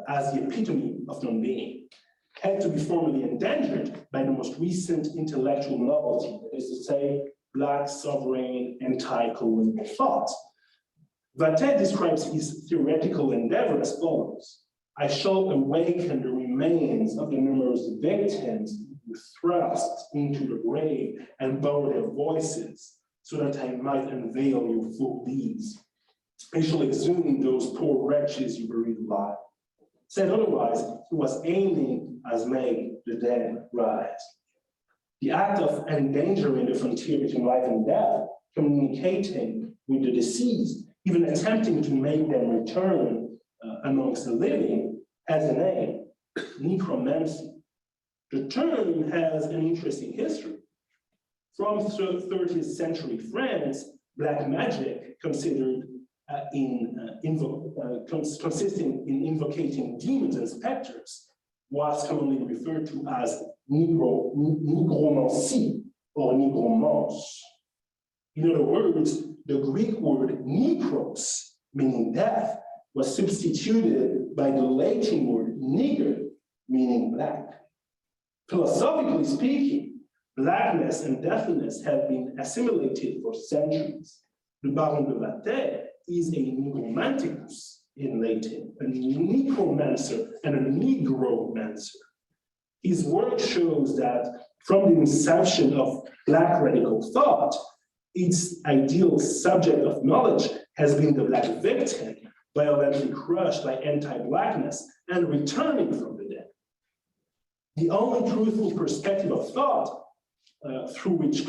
[SPEAKER 4] as the epitome of non-being, had to be formally endangered by the most recent intellectual novelty, that is to say, Black sovereign anti-colonial thought. Vastey describes his theoretical endeavor as follows: I shall awaken the remains of the numerous victims who thrust into the grave and borrow their voices, so that I might unveil your full deeds. I shall exhume those poor wretches you buried alive. Said otherwise, he was aiming as may the dead rise. The act of endangering the frontier between life and death, communicating with the deceased, even attempting to make them return amongst the living, has a name: necromancy. The term has an interesting history. From 30th century France, Black magic considered consisting in invocating demons and specters was commonly referred to as necromancy or necromance. In other words, the Greek word necros, meaning death, was substituted by the Latin word niger, meaning black. Philosophically speaking, blackness and deafness have been assimilated for centuries. The Baron de Vastey is a necromanticus, in Latin, a necromancer and a negromancer. His work shows that from the inception of Black radical thought, its ideal subject of knowledge has been the Black victim, violently crushed by anti-Blackness and returning from the dead. The only truthful perspective of thought through which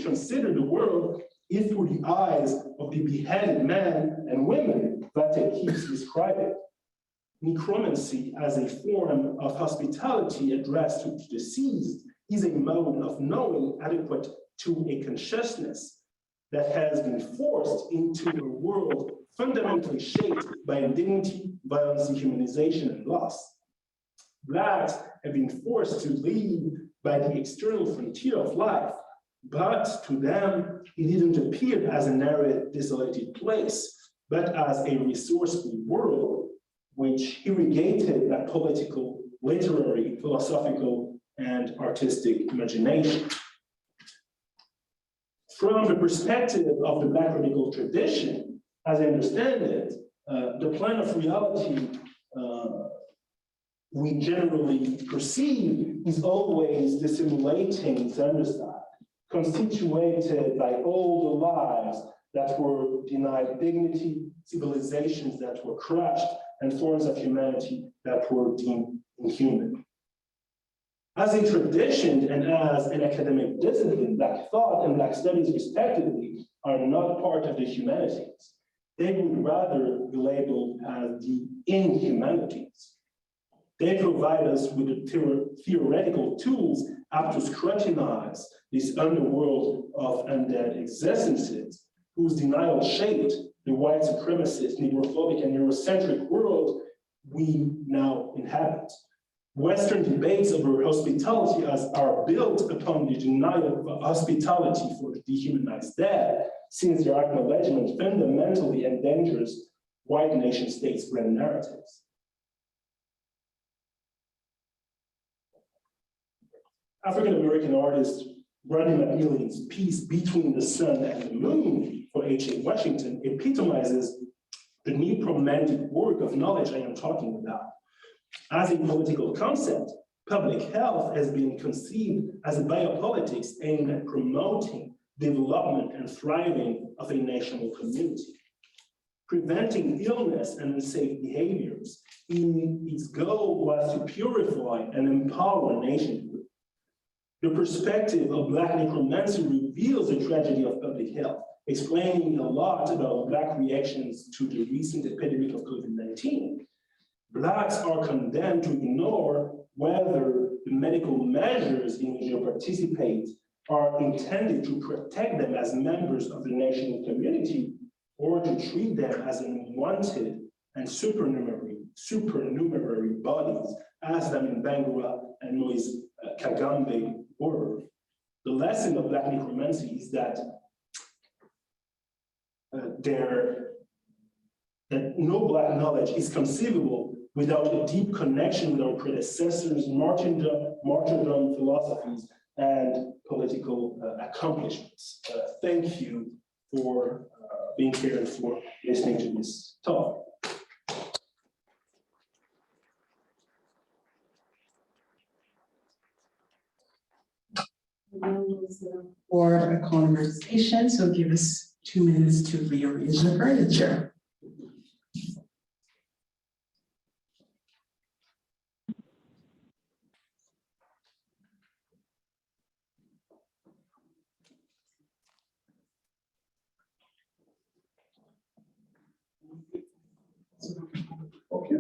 [SPEAKER 4] consider the world is through the eyes of the beheaded men and women that it keeps describing. Necromancy as a form of hospitality addressed to the deceased is a mode of knowing adequate to a consciousness that has been forced into a world fundamentally shaped by indignity, violence, dehumanization, and loss. Blacks have been forced to lead by the external frontier of life, but to them, it didn't appear as an arid, desolated place, but as a resourceful world which irrigated that political, literary, philosophical, and artistic imagination. From the perspective of the Black radical tradition, as I understand it, the plan of reality we generally perceive is always dissimulating Zermestad, constituted by all the lives that were denied dignity, civilizations that were crushed, and forms of humanity that were deemed inhuman. As a tradition and as an academic discipline, Black thought and Black studies respectively are not part of the humanities. They would rather be labeled as the inhumanities. They provide us with the theoretical tools apt to scrutinize this underworld of undead existences whose denial shaped the white supremacist, negrophobic, and Eurocentric world we now inhabit. Western debates over hospitality are built upon the denial of hospitality for the dehumanized dead, since their acknowledgement fundamentally endangers white nation states' grand narratives. African-American artist Rodney McMillan's piece Between the Sun and the Moon for H.A. Washington epitomizes the necromantic work of knowledge I am talking about. As a political concept, public health has been conceived as a biopolitics aimed at promoting development and thriving of a national community. Preventing illness and unsafe behaviors, its goal was to purify and empower nationhood. The perspective of Black necromancy reveals the tragedy of public health, explaining a lot about Black reactions to the recent epidemic of COVID-19. Blacks are condemned to ignore whether the medical measures in which they participate are intended to protect them as members of the national community or to treat them as unwanted and supernumerary bodies, as Lamin Bangura and Moise Kagambe were. The lesson of Black necromancy is that no Black knowledge is conceivable without a deep connection with our predecessors' martyrdom philosophies and political accomplishments. Thank you for being here and for listening to this talk.
[SPEAKER 3] For a conversation, so give us 2 minutes to rearrange the furniture.
[SPEAKER 4] Okay.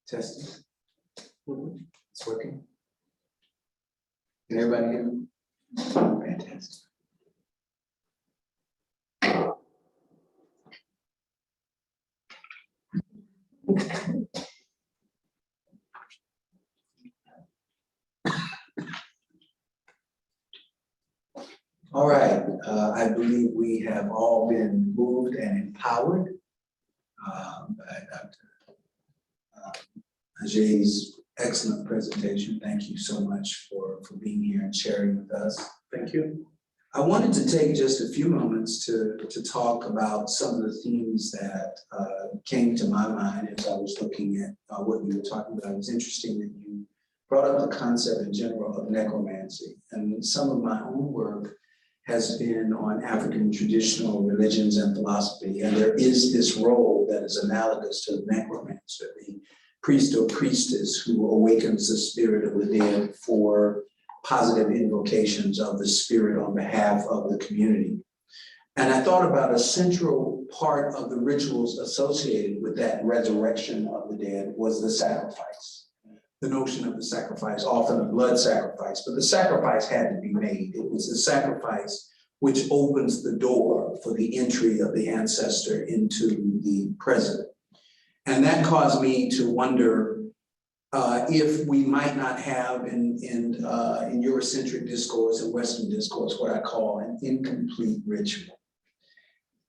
[SPEAKER 5] Testing. It's working. Can everybody hear me? Fantastic. believe we have all been moved and empowered by Dr. Ajari's excellent presentation. Thank you so much for being here and sharing with us.
[SPEAKER 4] Thank you.
[SPEAKER 5] I wanted to take just a few moments to talk about some of the themes that came to my mind as I was looking at what you were talking about. It was interesting that you brought up the concept in general of necromancy. And some of my own work has been on African traditional religions and philosophy. And there is this role that is analogous to the necromancer, the priest or priestess who awakens the spirit of the dead for positive invocations of the spirit on behalf of the community. And I thought about a central part of the rituals associated with that resurrection of the dead was the sacrifice. The notion of the sacrifice, often a blood sacrifice, but the sacrifice had to be made. It was the sacrifice which opens the door for the entry of the ancestor into the present. And that caused me to wonder if we might not have in Eurocentric discourse and Western discourse what I call an incomplete ritual.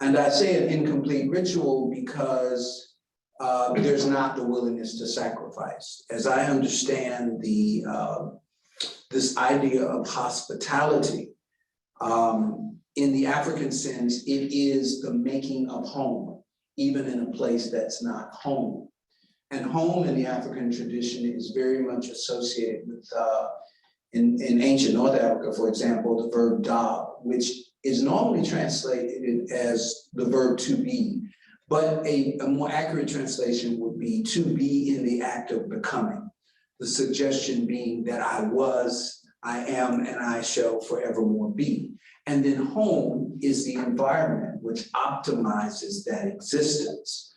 [SPEAKER 5] And I say an incomplete ritual because there's not the willingness to sacrifice. As I understand this idea of hospitality, in the African sense, it is the making of home, even in a place that's not home. And home in the African tradition is very much associated with, in ancient North Africa, for example, the verb dab, which is normally translated as the verb to be, but a more accurate translation would be to be in the act of becoming. The suggestion being that I was, I am, and I shall forevermore be. And then home is the environment which optimizes that existence.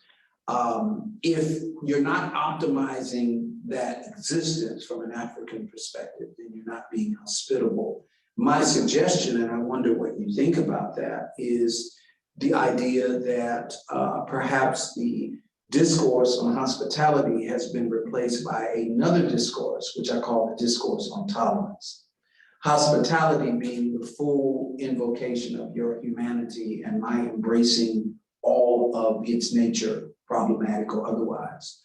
[SPEAKER 5] If you're not optimizing that existence from an African perspective, then you're not being hospitable. My suggestion, and I wonder what you think about that, is the idea that perhaps the discourse on hospitality has been replaced by another discourse, which I call the discourse on tolerance. Hospitality being the full invocation of your humanity and my embracing all of its nature, problematic or otherwise.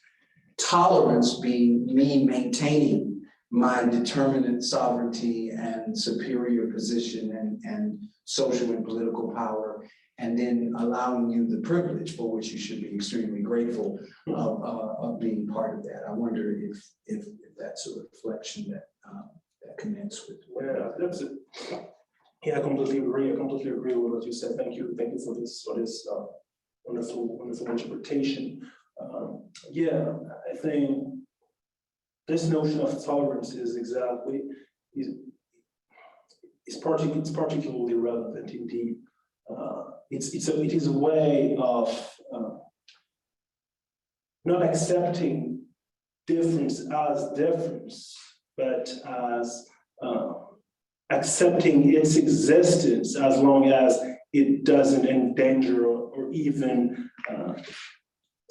[SPEAKER 5] Tolerance being me maintaining my determinate sovereignty and superior position and social and political power, and then allowing you the privilege for which you should be extremely grateful of being part of that. I wonder if that's a reflection that that connects with.
[SPEAKER 4] Yeah, that's it. Yeah, I completely agree. I completely agree with what you said. Thank you for this wonderful interpretation. Yeah, I think this notion of tolerance is particularly relevant indeed. It is a way of not accepting difference as difference, but as accepting its existence as long as it doesn't endanger or even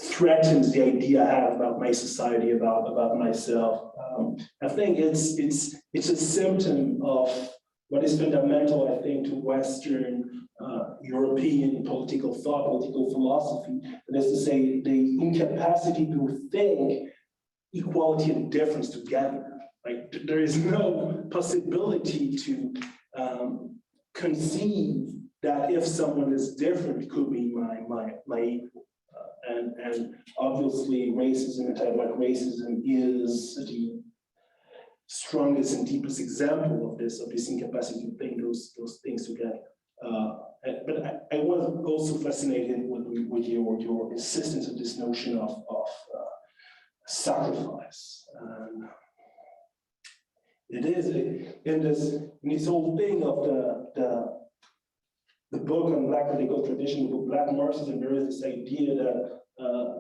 [SPEAKER 4] threatens the idea I have about my society, about myself. I think it's a symptom of what is fundamental, I think, to Western European political thought, political philosophy, that is to say, the incapacity to think equality and difference together. Like, there is no possibility to conceive that if someone is different, it could be my equal. And obviously racism and anti-Black racism is the strongest and deepest example of this incapacity to think those things together. But I was also fascinated with your insistence of this notion of sacrifice. It is in this whole thing of the book on Black political tradition, the book Black Marxism. There is this idea that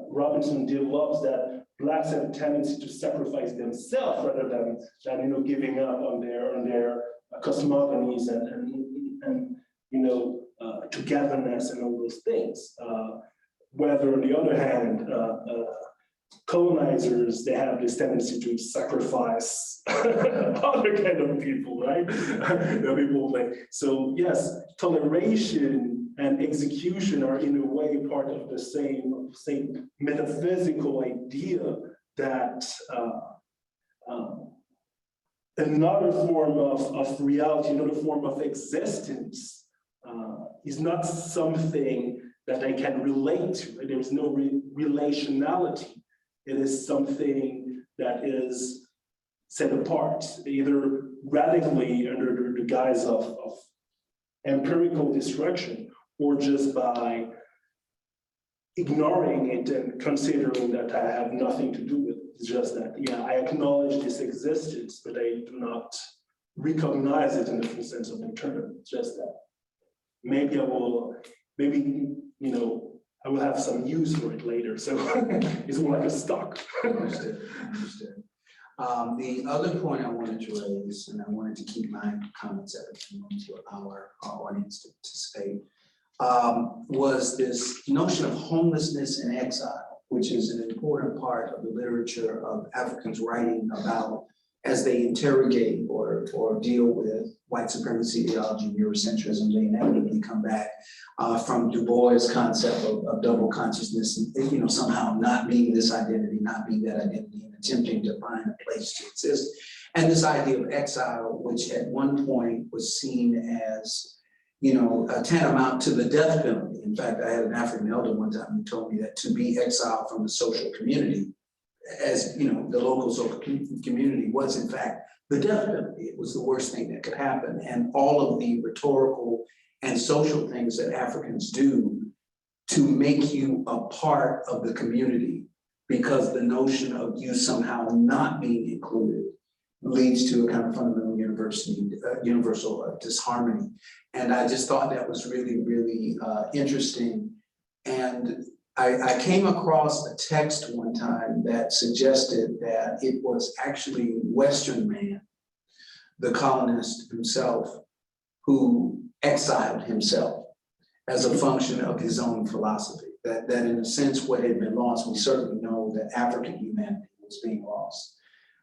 [SPEAKER 4] Robinson develops that Blacks have a tendency to sacrifice themselves rather than giving up on their cosmogonies and togetherness and all those things. Whether on the other hand, colonizers, they have this tendency to sacrifice other kind of people, right? People like, so yes, toleration and execution are in a way part of the same metaphysical idea that another form of reality, another form of existence is not something that I can relate to. There is no relationality. It is something that is set apart, either radically under the guise of empirical destruction, or just by ignoring it and considering that I have nothing to do with it. It's just that, yeah, I acknowledge this existence, but I do not recognize it in the full sense of the term. It's just that maybe I will, I will have some use for it later. So it's more like a stock.
[SPEAKER 5] Understood. The other point I wanted to raise, and I wanted to keep my comments at a minimum to allow our audience to participate, was this notion of homelessness and exile, which is an important part of the literature of Africans writing about as they interrogate or deal with white supremacy ideology, Eurocentrism. They inevitably come back from Du Bois' concept of double consciousness, and somehow not being this identity, not being that identity, and attempting to find a place to exist. And this idea of exile, which at one point was seen as tantamount to the death penalty. In fact, I had an African elder one time who told me that to be exiled from the social community, as the local social community, was in fact the death penalty. It was the worst thing that could happen. And all of the rhetorical and social things that Africans do to make you a part of the community, because the notion of you somehow not being included leads to a kind of fundamental universal disharmony. And I just thought that was really, really interesting. And I came across a text one time that suggested that it was actually Western man, the colonist himself, who exiled himself as a function of his own philosophy. That in a sense, what had been lost, we certainly know that African humanity was being lost.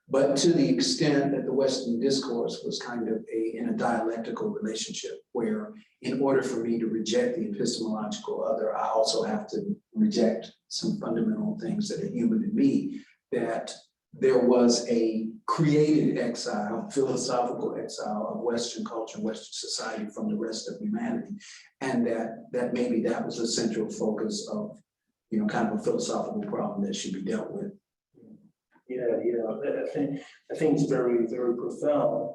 [SPEAKER 5] But to the extent that the Western discourse was kind of in a dialectical relationship, where in order for me to reject the epistemological other, I also have to reject some fundamental things that are human in me, that there was a created exile, philosophical exile of Western culture, Western society from the rest of humanity. And that maybe that was a central focus of, kind of a philosophical problem that should be dealt with.
[SPEAKER 4] Yeah, I think it's very, very profound.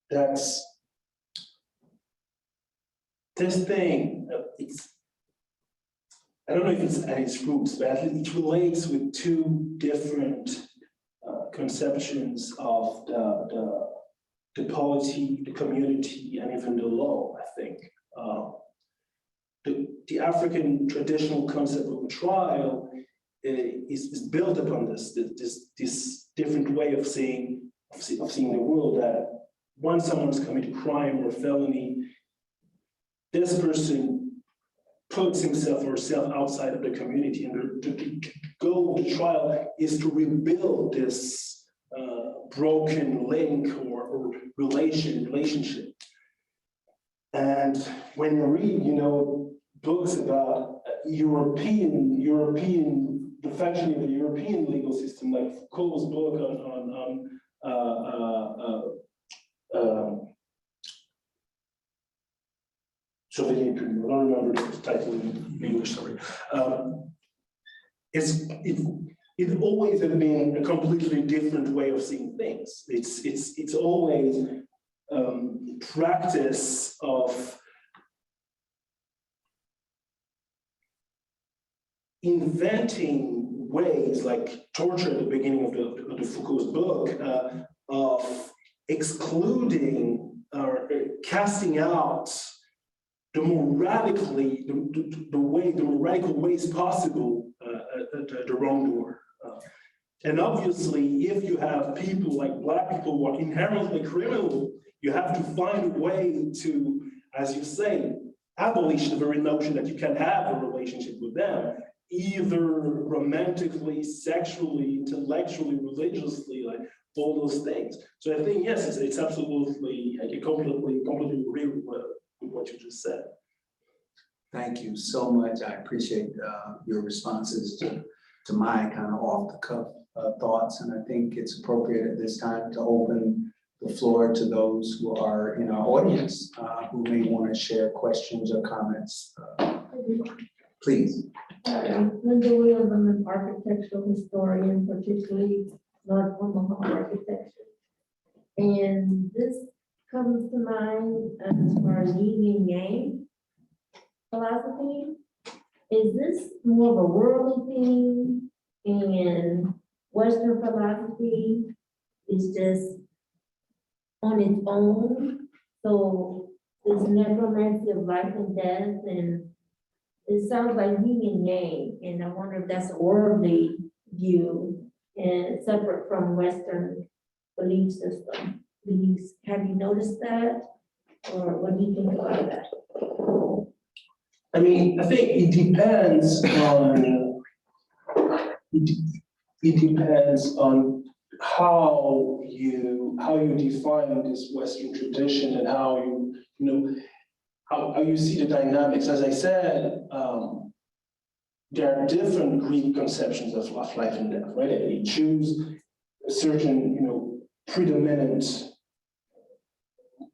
[SPEAKER 4] That's this thing. I don't know if it's at its roots, but it relates with two different conceptions of the polity, the community, and even the law. I think the African traditional concept of a trial is built upon this different way of seeing the world, that once someone's committed crime or felony, this person puts himself or herself outside of the community, and the goal of the trial is to rebuild this broken link or relationship. And when you read, books about European the functioning of the European legal system, like Foucault's book on I don't remember the title in English, sorry. It always has been a completely different way of seeing things. It's always practice of inventing ways, like torture at the beginning of the Foucault's book, of excluding or casting out the more radical ways possible the wrongdoer. And obviously, if you have people like Black people who are inherently criminal, you have to find a way to, as you say, abolish the very notion that you can have a relationship with them. either romantically, sexually, intellectually, religiously, like all those things. So I think, yes, it's absolutely, I can completely agree with what you just said.
[SPEAKER 5] Thank you so much. I appreciate your responses to my kind of off the cuff thoughts. And I think it's appropriate at this time to open the floor to those who are in our audience who may want to share questions or comments. Please.
[SPEAKER 6] I'm Linda Williams, I'm an architectural historian, particularly North Omaha architecture. And this comes to mind as far as yin and yang philosophy. Is this more of a worldly thing, and Western philosophy is just on its own? So this necromancy of life and death, and it sounds like yin and yang, and I wonder if that's a worldly view and separate from Western belief system. Have you noticed that? Or what do you think about that?
[SPEAKER 4] I mean, I think it depends on, it depends on how you define this Western tradition and how how you see the dynamics. As I said, there are different Greek conceptions of life and death, right? They choose a certain, predominant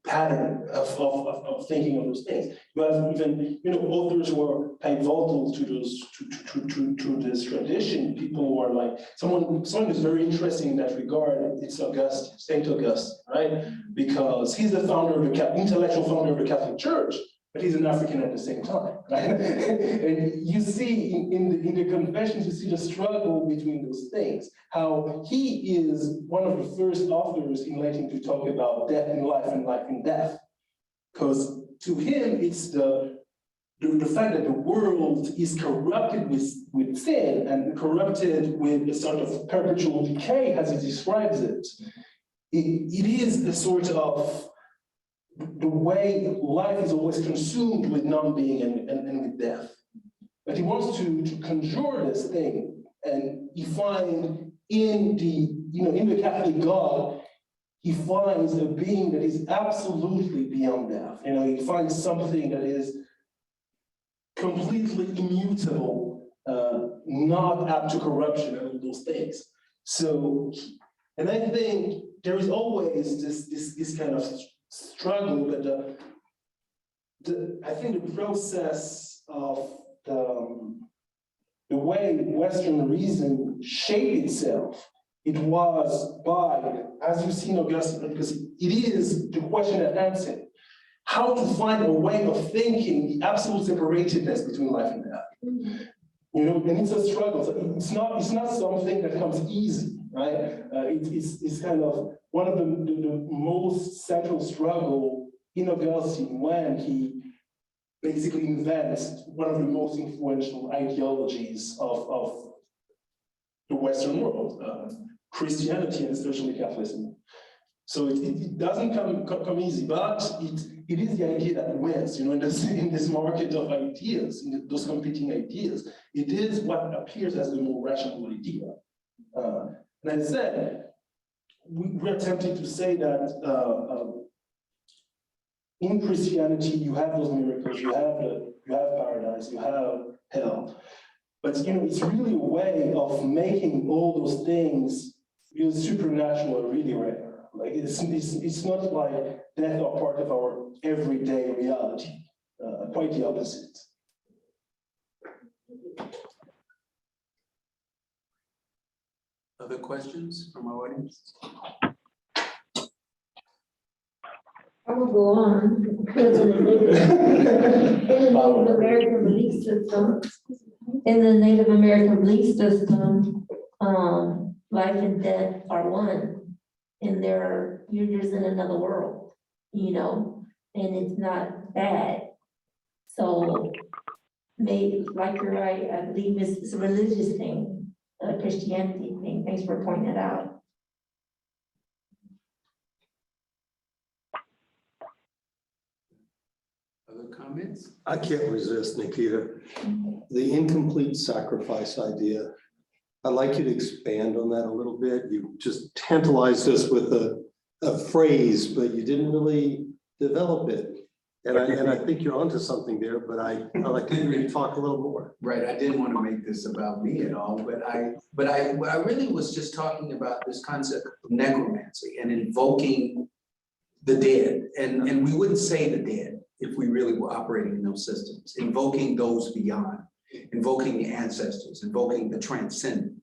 [SPEAKER 4] pattern of thinking of those things. You have even, authors who are pivotal to those to this tradition. People who are like someone who's very interesting in that regard. It's Augustine, Saint Augustine, right? Because he's the founder of the intellectual founder of the Catholic Church, but he's an African at the same time, right? And you see in the confessions, you see the struggle between those things, how he is one of the first authors in Latin to talk about death in life and life in death. Because to him, it's the fact that the world is corrupted with sin and corrupted with a sort of perpetual decay, as he describes it. It is a sort of the way life is always consumed with non-being and with death. But he wants to conjure this thing, and he finds in the Catholic God, he finds a being that is absolutely beyond death. He finds something that is completely immutable, not apt to corruption and all those things. So, and I think there is always this kind of struggle, but I think the process of the way Western reason shaped itself, it was by, as you see in Augustine, because it is the question at hand, how to find a way of thinking the absolute separatedness between life and death. And it's a struggle. So it's not something that comes easy, right? It's kind of one of the most central struggle in Augustine when he basically invents one of the most influential ideologies of the Western world, Christianity and especially Catholicism. So it doesn't come easy, but it is the idea that wins, in this market of ideas, in those competing ideas. It is what appears as the more rational idea. And I said, we're tempted to say that in Christianity, you have those miracles, you have paradise, you have hell. But it's really a way of making all those things really supernatural, really rare. Like it's not like death are part of our everyday reality. Quite the opposite.
[SPEAKER 5] Other questions from our audience?
[SPEAKER 6] I will go on because in the Native American belief system, life and death are one. And you're just in another world, and it's not bad. So maybe, like you're right, I believe it's a religious thing, a Christianity thing. Thanks for pointing it out.
[SPEAKER 5] Other comments?
[SPEAKER 7] I can't resist, Nikitah. The incomplete sacrifice idea. I'd like you to expand on that a little bit. You just tantalized us with a phrase, but you didn't really develop it. And I think you're onto something there, but I'd like to hear you talk a little more.
[SPEAKER 5] Right, I didn't want to make this about me at all, but I really was just talking about this concept of necromancy and invoking the dead. And we wouldn't say the dead if we really were operating in those systems, invoking those beyond, invoking the ancestors, invoking the transcendent.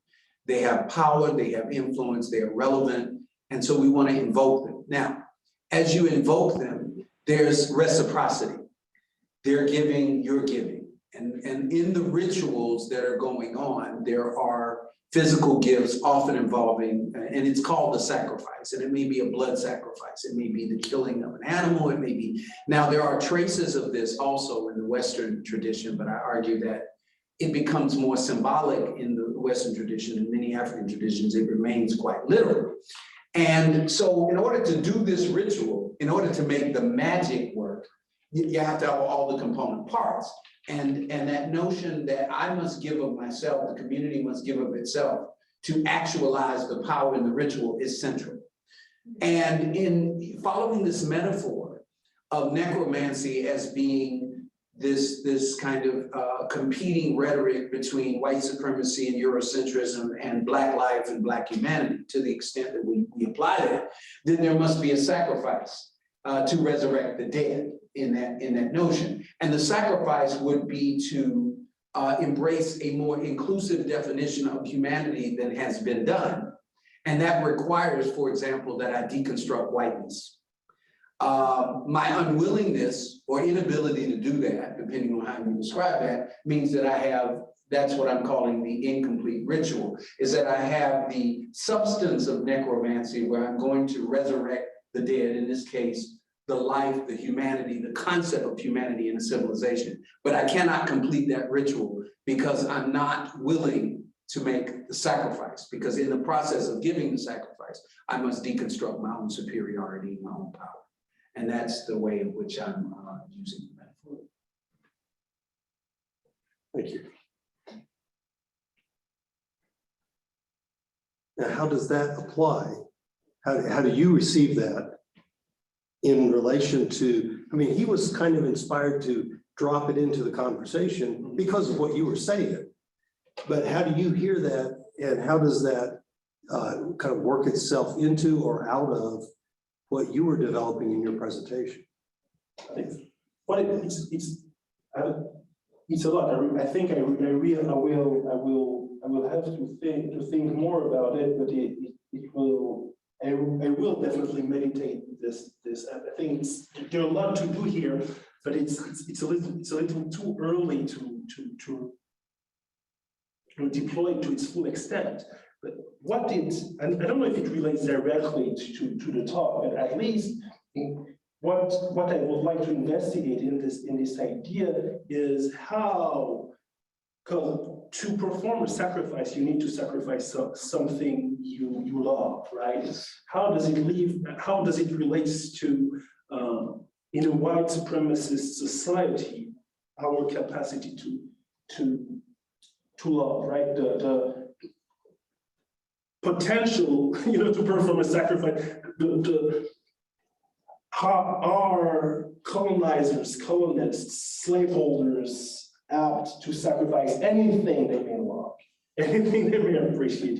[SPEAKER 5] They have power, they have influence, they are relevant, and so we want to invoke them. Now, as you invoke them, there's reciprocity. They're giving, you're giving. And in the rituals that are going on, there are physical gifts often involving, and it's called the sacrifice, and it may be a blood sacrifice, it may be the killing of an animal, it may be, now there are traces of this also in the Western tradition, but I argue that it becomes more symbolic in the Western tradition. In many African traditions, it remains quite literal. And so in order to do this ritual, in order to make the magic work, you have to have all the component parts. And that notion that I must give of myself, the community must give of itself to actualize the power in the ritual is central. And in following this metaphor of necromancy as being this kind of competing rhetoric between white supremacy and Eurocentrism and Black life and Black humanity, to the extent that we apply that, then there must be a sacrifice to resurrect the dead in that notion. And the sacrifice would be to embrace a more inclusive definition of humanity than has been done. And that requires, for example, that I deconstruct whiteness. My unwillingness or inability to do that, depending on how you describe that, means that I have, that's what I'm calling the incomplete ritual, is that I have the substance of necromancy where I'm going to resurrect the dead, in this case, the life, the humanity, the concept of humanity in a civilization. But I cannot complete that ritual because I'm not willing to make the sacrifice, because in the process of giving the sacrifice, I must deconstruct my own superiority, my own power. And that's the way in which I'm using the metaphor.
[SPEAKER 7] Thank you. Now, how does that apply? How do you receive that in relation to, I mean, he was kind of inspired to drop it into the conversation because of what you were saying. But how do you hear that, and how does that kind of work itself into or out of what you were developing in your presentation?
[SPEAKER 4] But it's a lot. I think I will have to think more about it, but I will definitely meditate this. I think there's a lot to do here, but it's a little too early to deploy it to its full extent. But what did, and I don't know if it relates directly to the talk, but at least what I would like to investigate in this idea is how, to perform a sacrifice, you need to sacrifice something you love, right? How does it relate to, in a white supremacist society, our capacity to love, right? The potential, to perform a sacrifice. How are colonizers, colonists, slaveholders apt to sacrifice anything they may love, anything they may appreciate,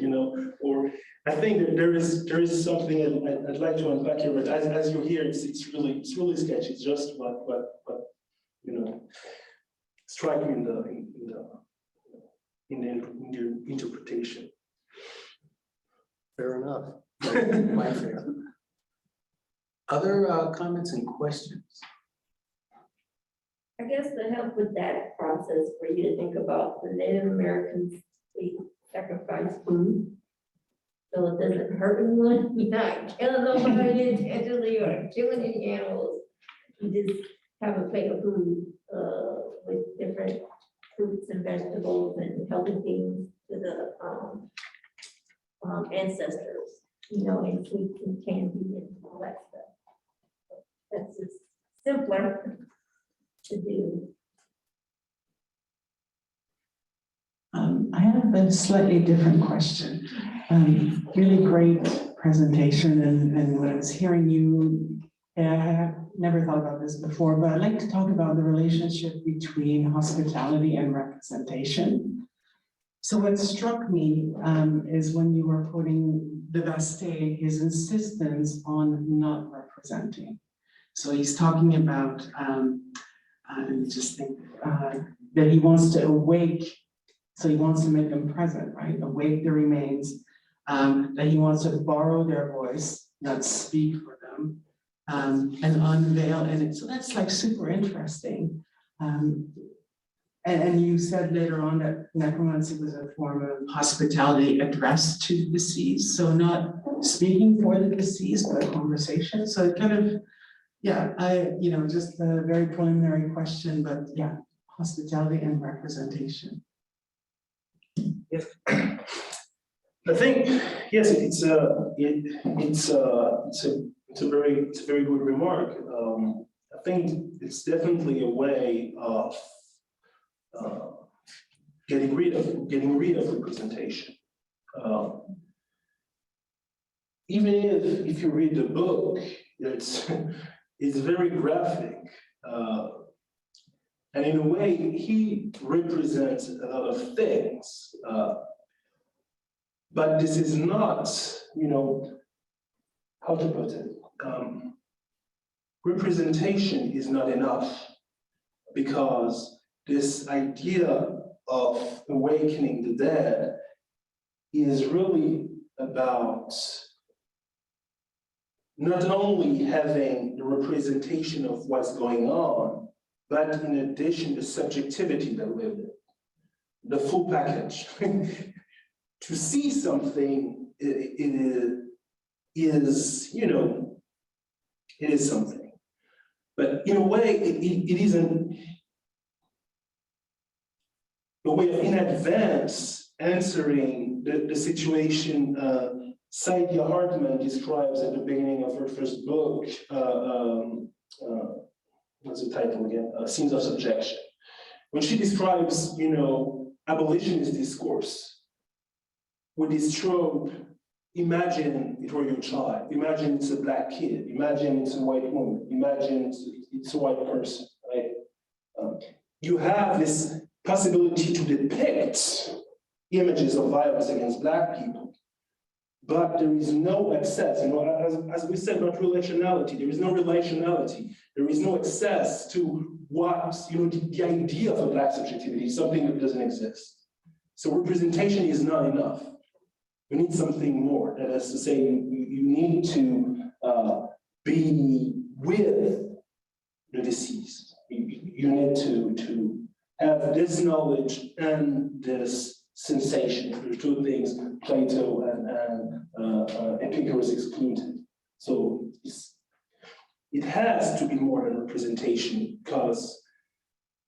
[SPEAKER 4] or I think that there is something I'd like to unpack here, but as you hear, it's really sketchy. It's just what strike me in the interpretation.
[SPEAKER 7] Fair enough.
[SPEAKER 5] Quite fair. Other comments and questions?
[SPEAKER 6] I guess to help with that process, for you to think about the Native Americans, we sacrifice food. So it doesn't hurt anyone. You're not killing nobody intentionally or killing any animals. You just have a plate of food with different fruits and vegetables and healthy things to the ancestors, and sweets and candy and all that stuff. That's just simpler.
[SPEAKER 3] have a slightly different question. Really great presentation, and when I was hearing you, I have never thought about this before, but I'd like to talk about the relationship between hospitality and representation. So what struck me is when you were quoting the Vastey, his insistence on not representing. So he's talking about, just think, that he wants to awake, so he wants to make them present, right? Awake the remains, that he wants to borrow their voice, not speak for them, and unveil in it. So that's like super interesting. And you said later on that necromancy was a form of hospitality addressed to the deceased. So not speaking for the deceased, but a conversation. So it kind of, yeah, just a very preliminary question, but yeah, hospitality and representation.
[SPEAKER 4] Yes. I think, yes, it's a very good remark. I think it's definitely a way of getting rid of representation. Even if you read the book, it's very graphic, and in a way he represents a lot of things. But this is not, how to put it? Representation is not enough, because this idea of awakening the dead is really about not only having the representation of what's going on, but in addition, the subjectivity that lives in it, the full package. To see something, it is something. But in a way, it isn't a way of in advance answering the situation Saidia Hartman describes at the beginning of her first book. What's the title again? Scenes of Subjection. When she describes, abolitionist discourse, with this trope, imagine it were your child, imagine it's a black kid, imagine it's a white woman, imagine it's a white person, right? You have this possibility to depict images of violence against black people, but there is no access, as we said about relationality, there is no relationality, there is no access to what, the idea of a black subjectivity is something that doesn't exist. So representation is not enough. You need something more. That is to say, you need to be with the deceased. You need to have this knowledge and this sensation. There are two things Plato and Epicurus excluded. So it has to be more than representation, because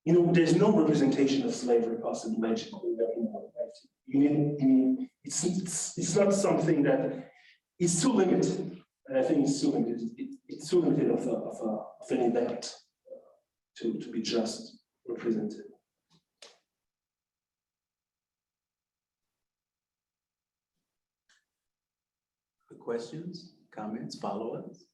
[SPEAKER 4] there's no representation of slavery possible magically. It's not something that is too limited, and I think it's too limited. It's too limited of an event to be just represented.
[SPEAKER 5] Questions, comments, follow-ups?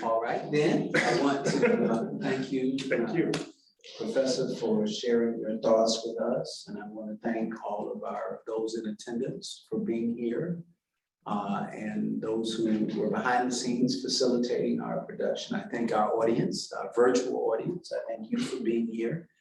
[SPEAKER 5] All right, then, I want to thank you.
[SPEAKER 4] Thank you.
[SPEAKER 5] Professor, for sharing your thoughts with us. And I want to thank all of those in attendance for being here. And those who were behind the scenes facilitating our production. I thank our audience, our virtual audience. I thank you for being here.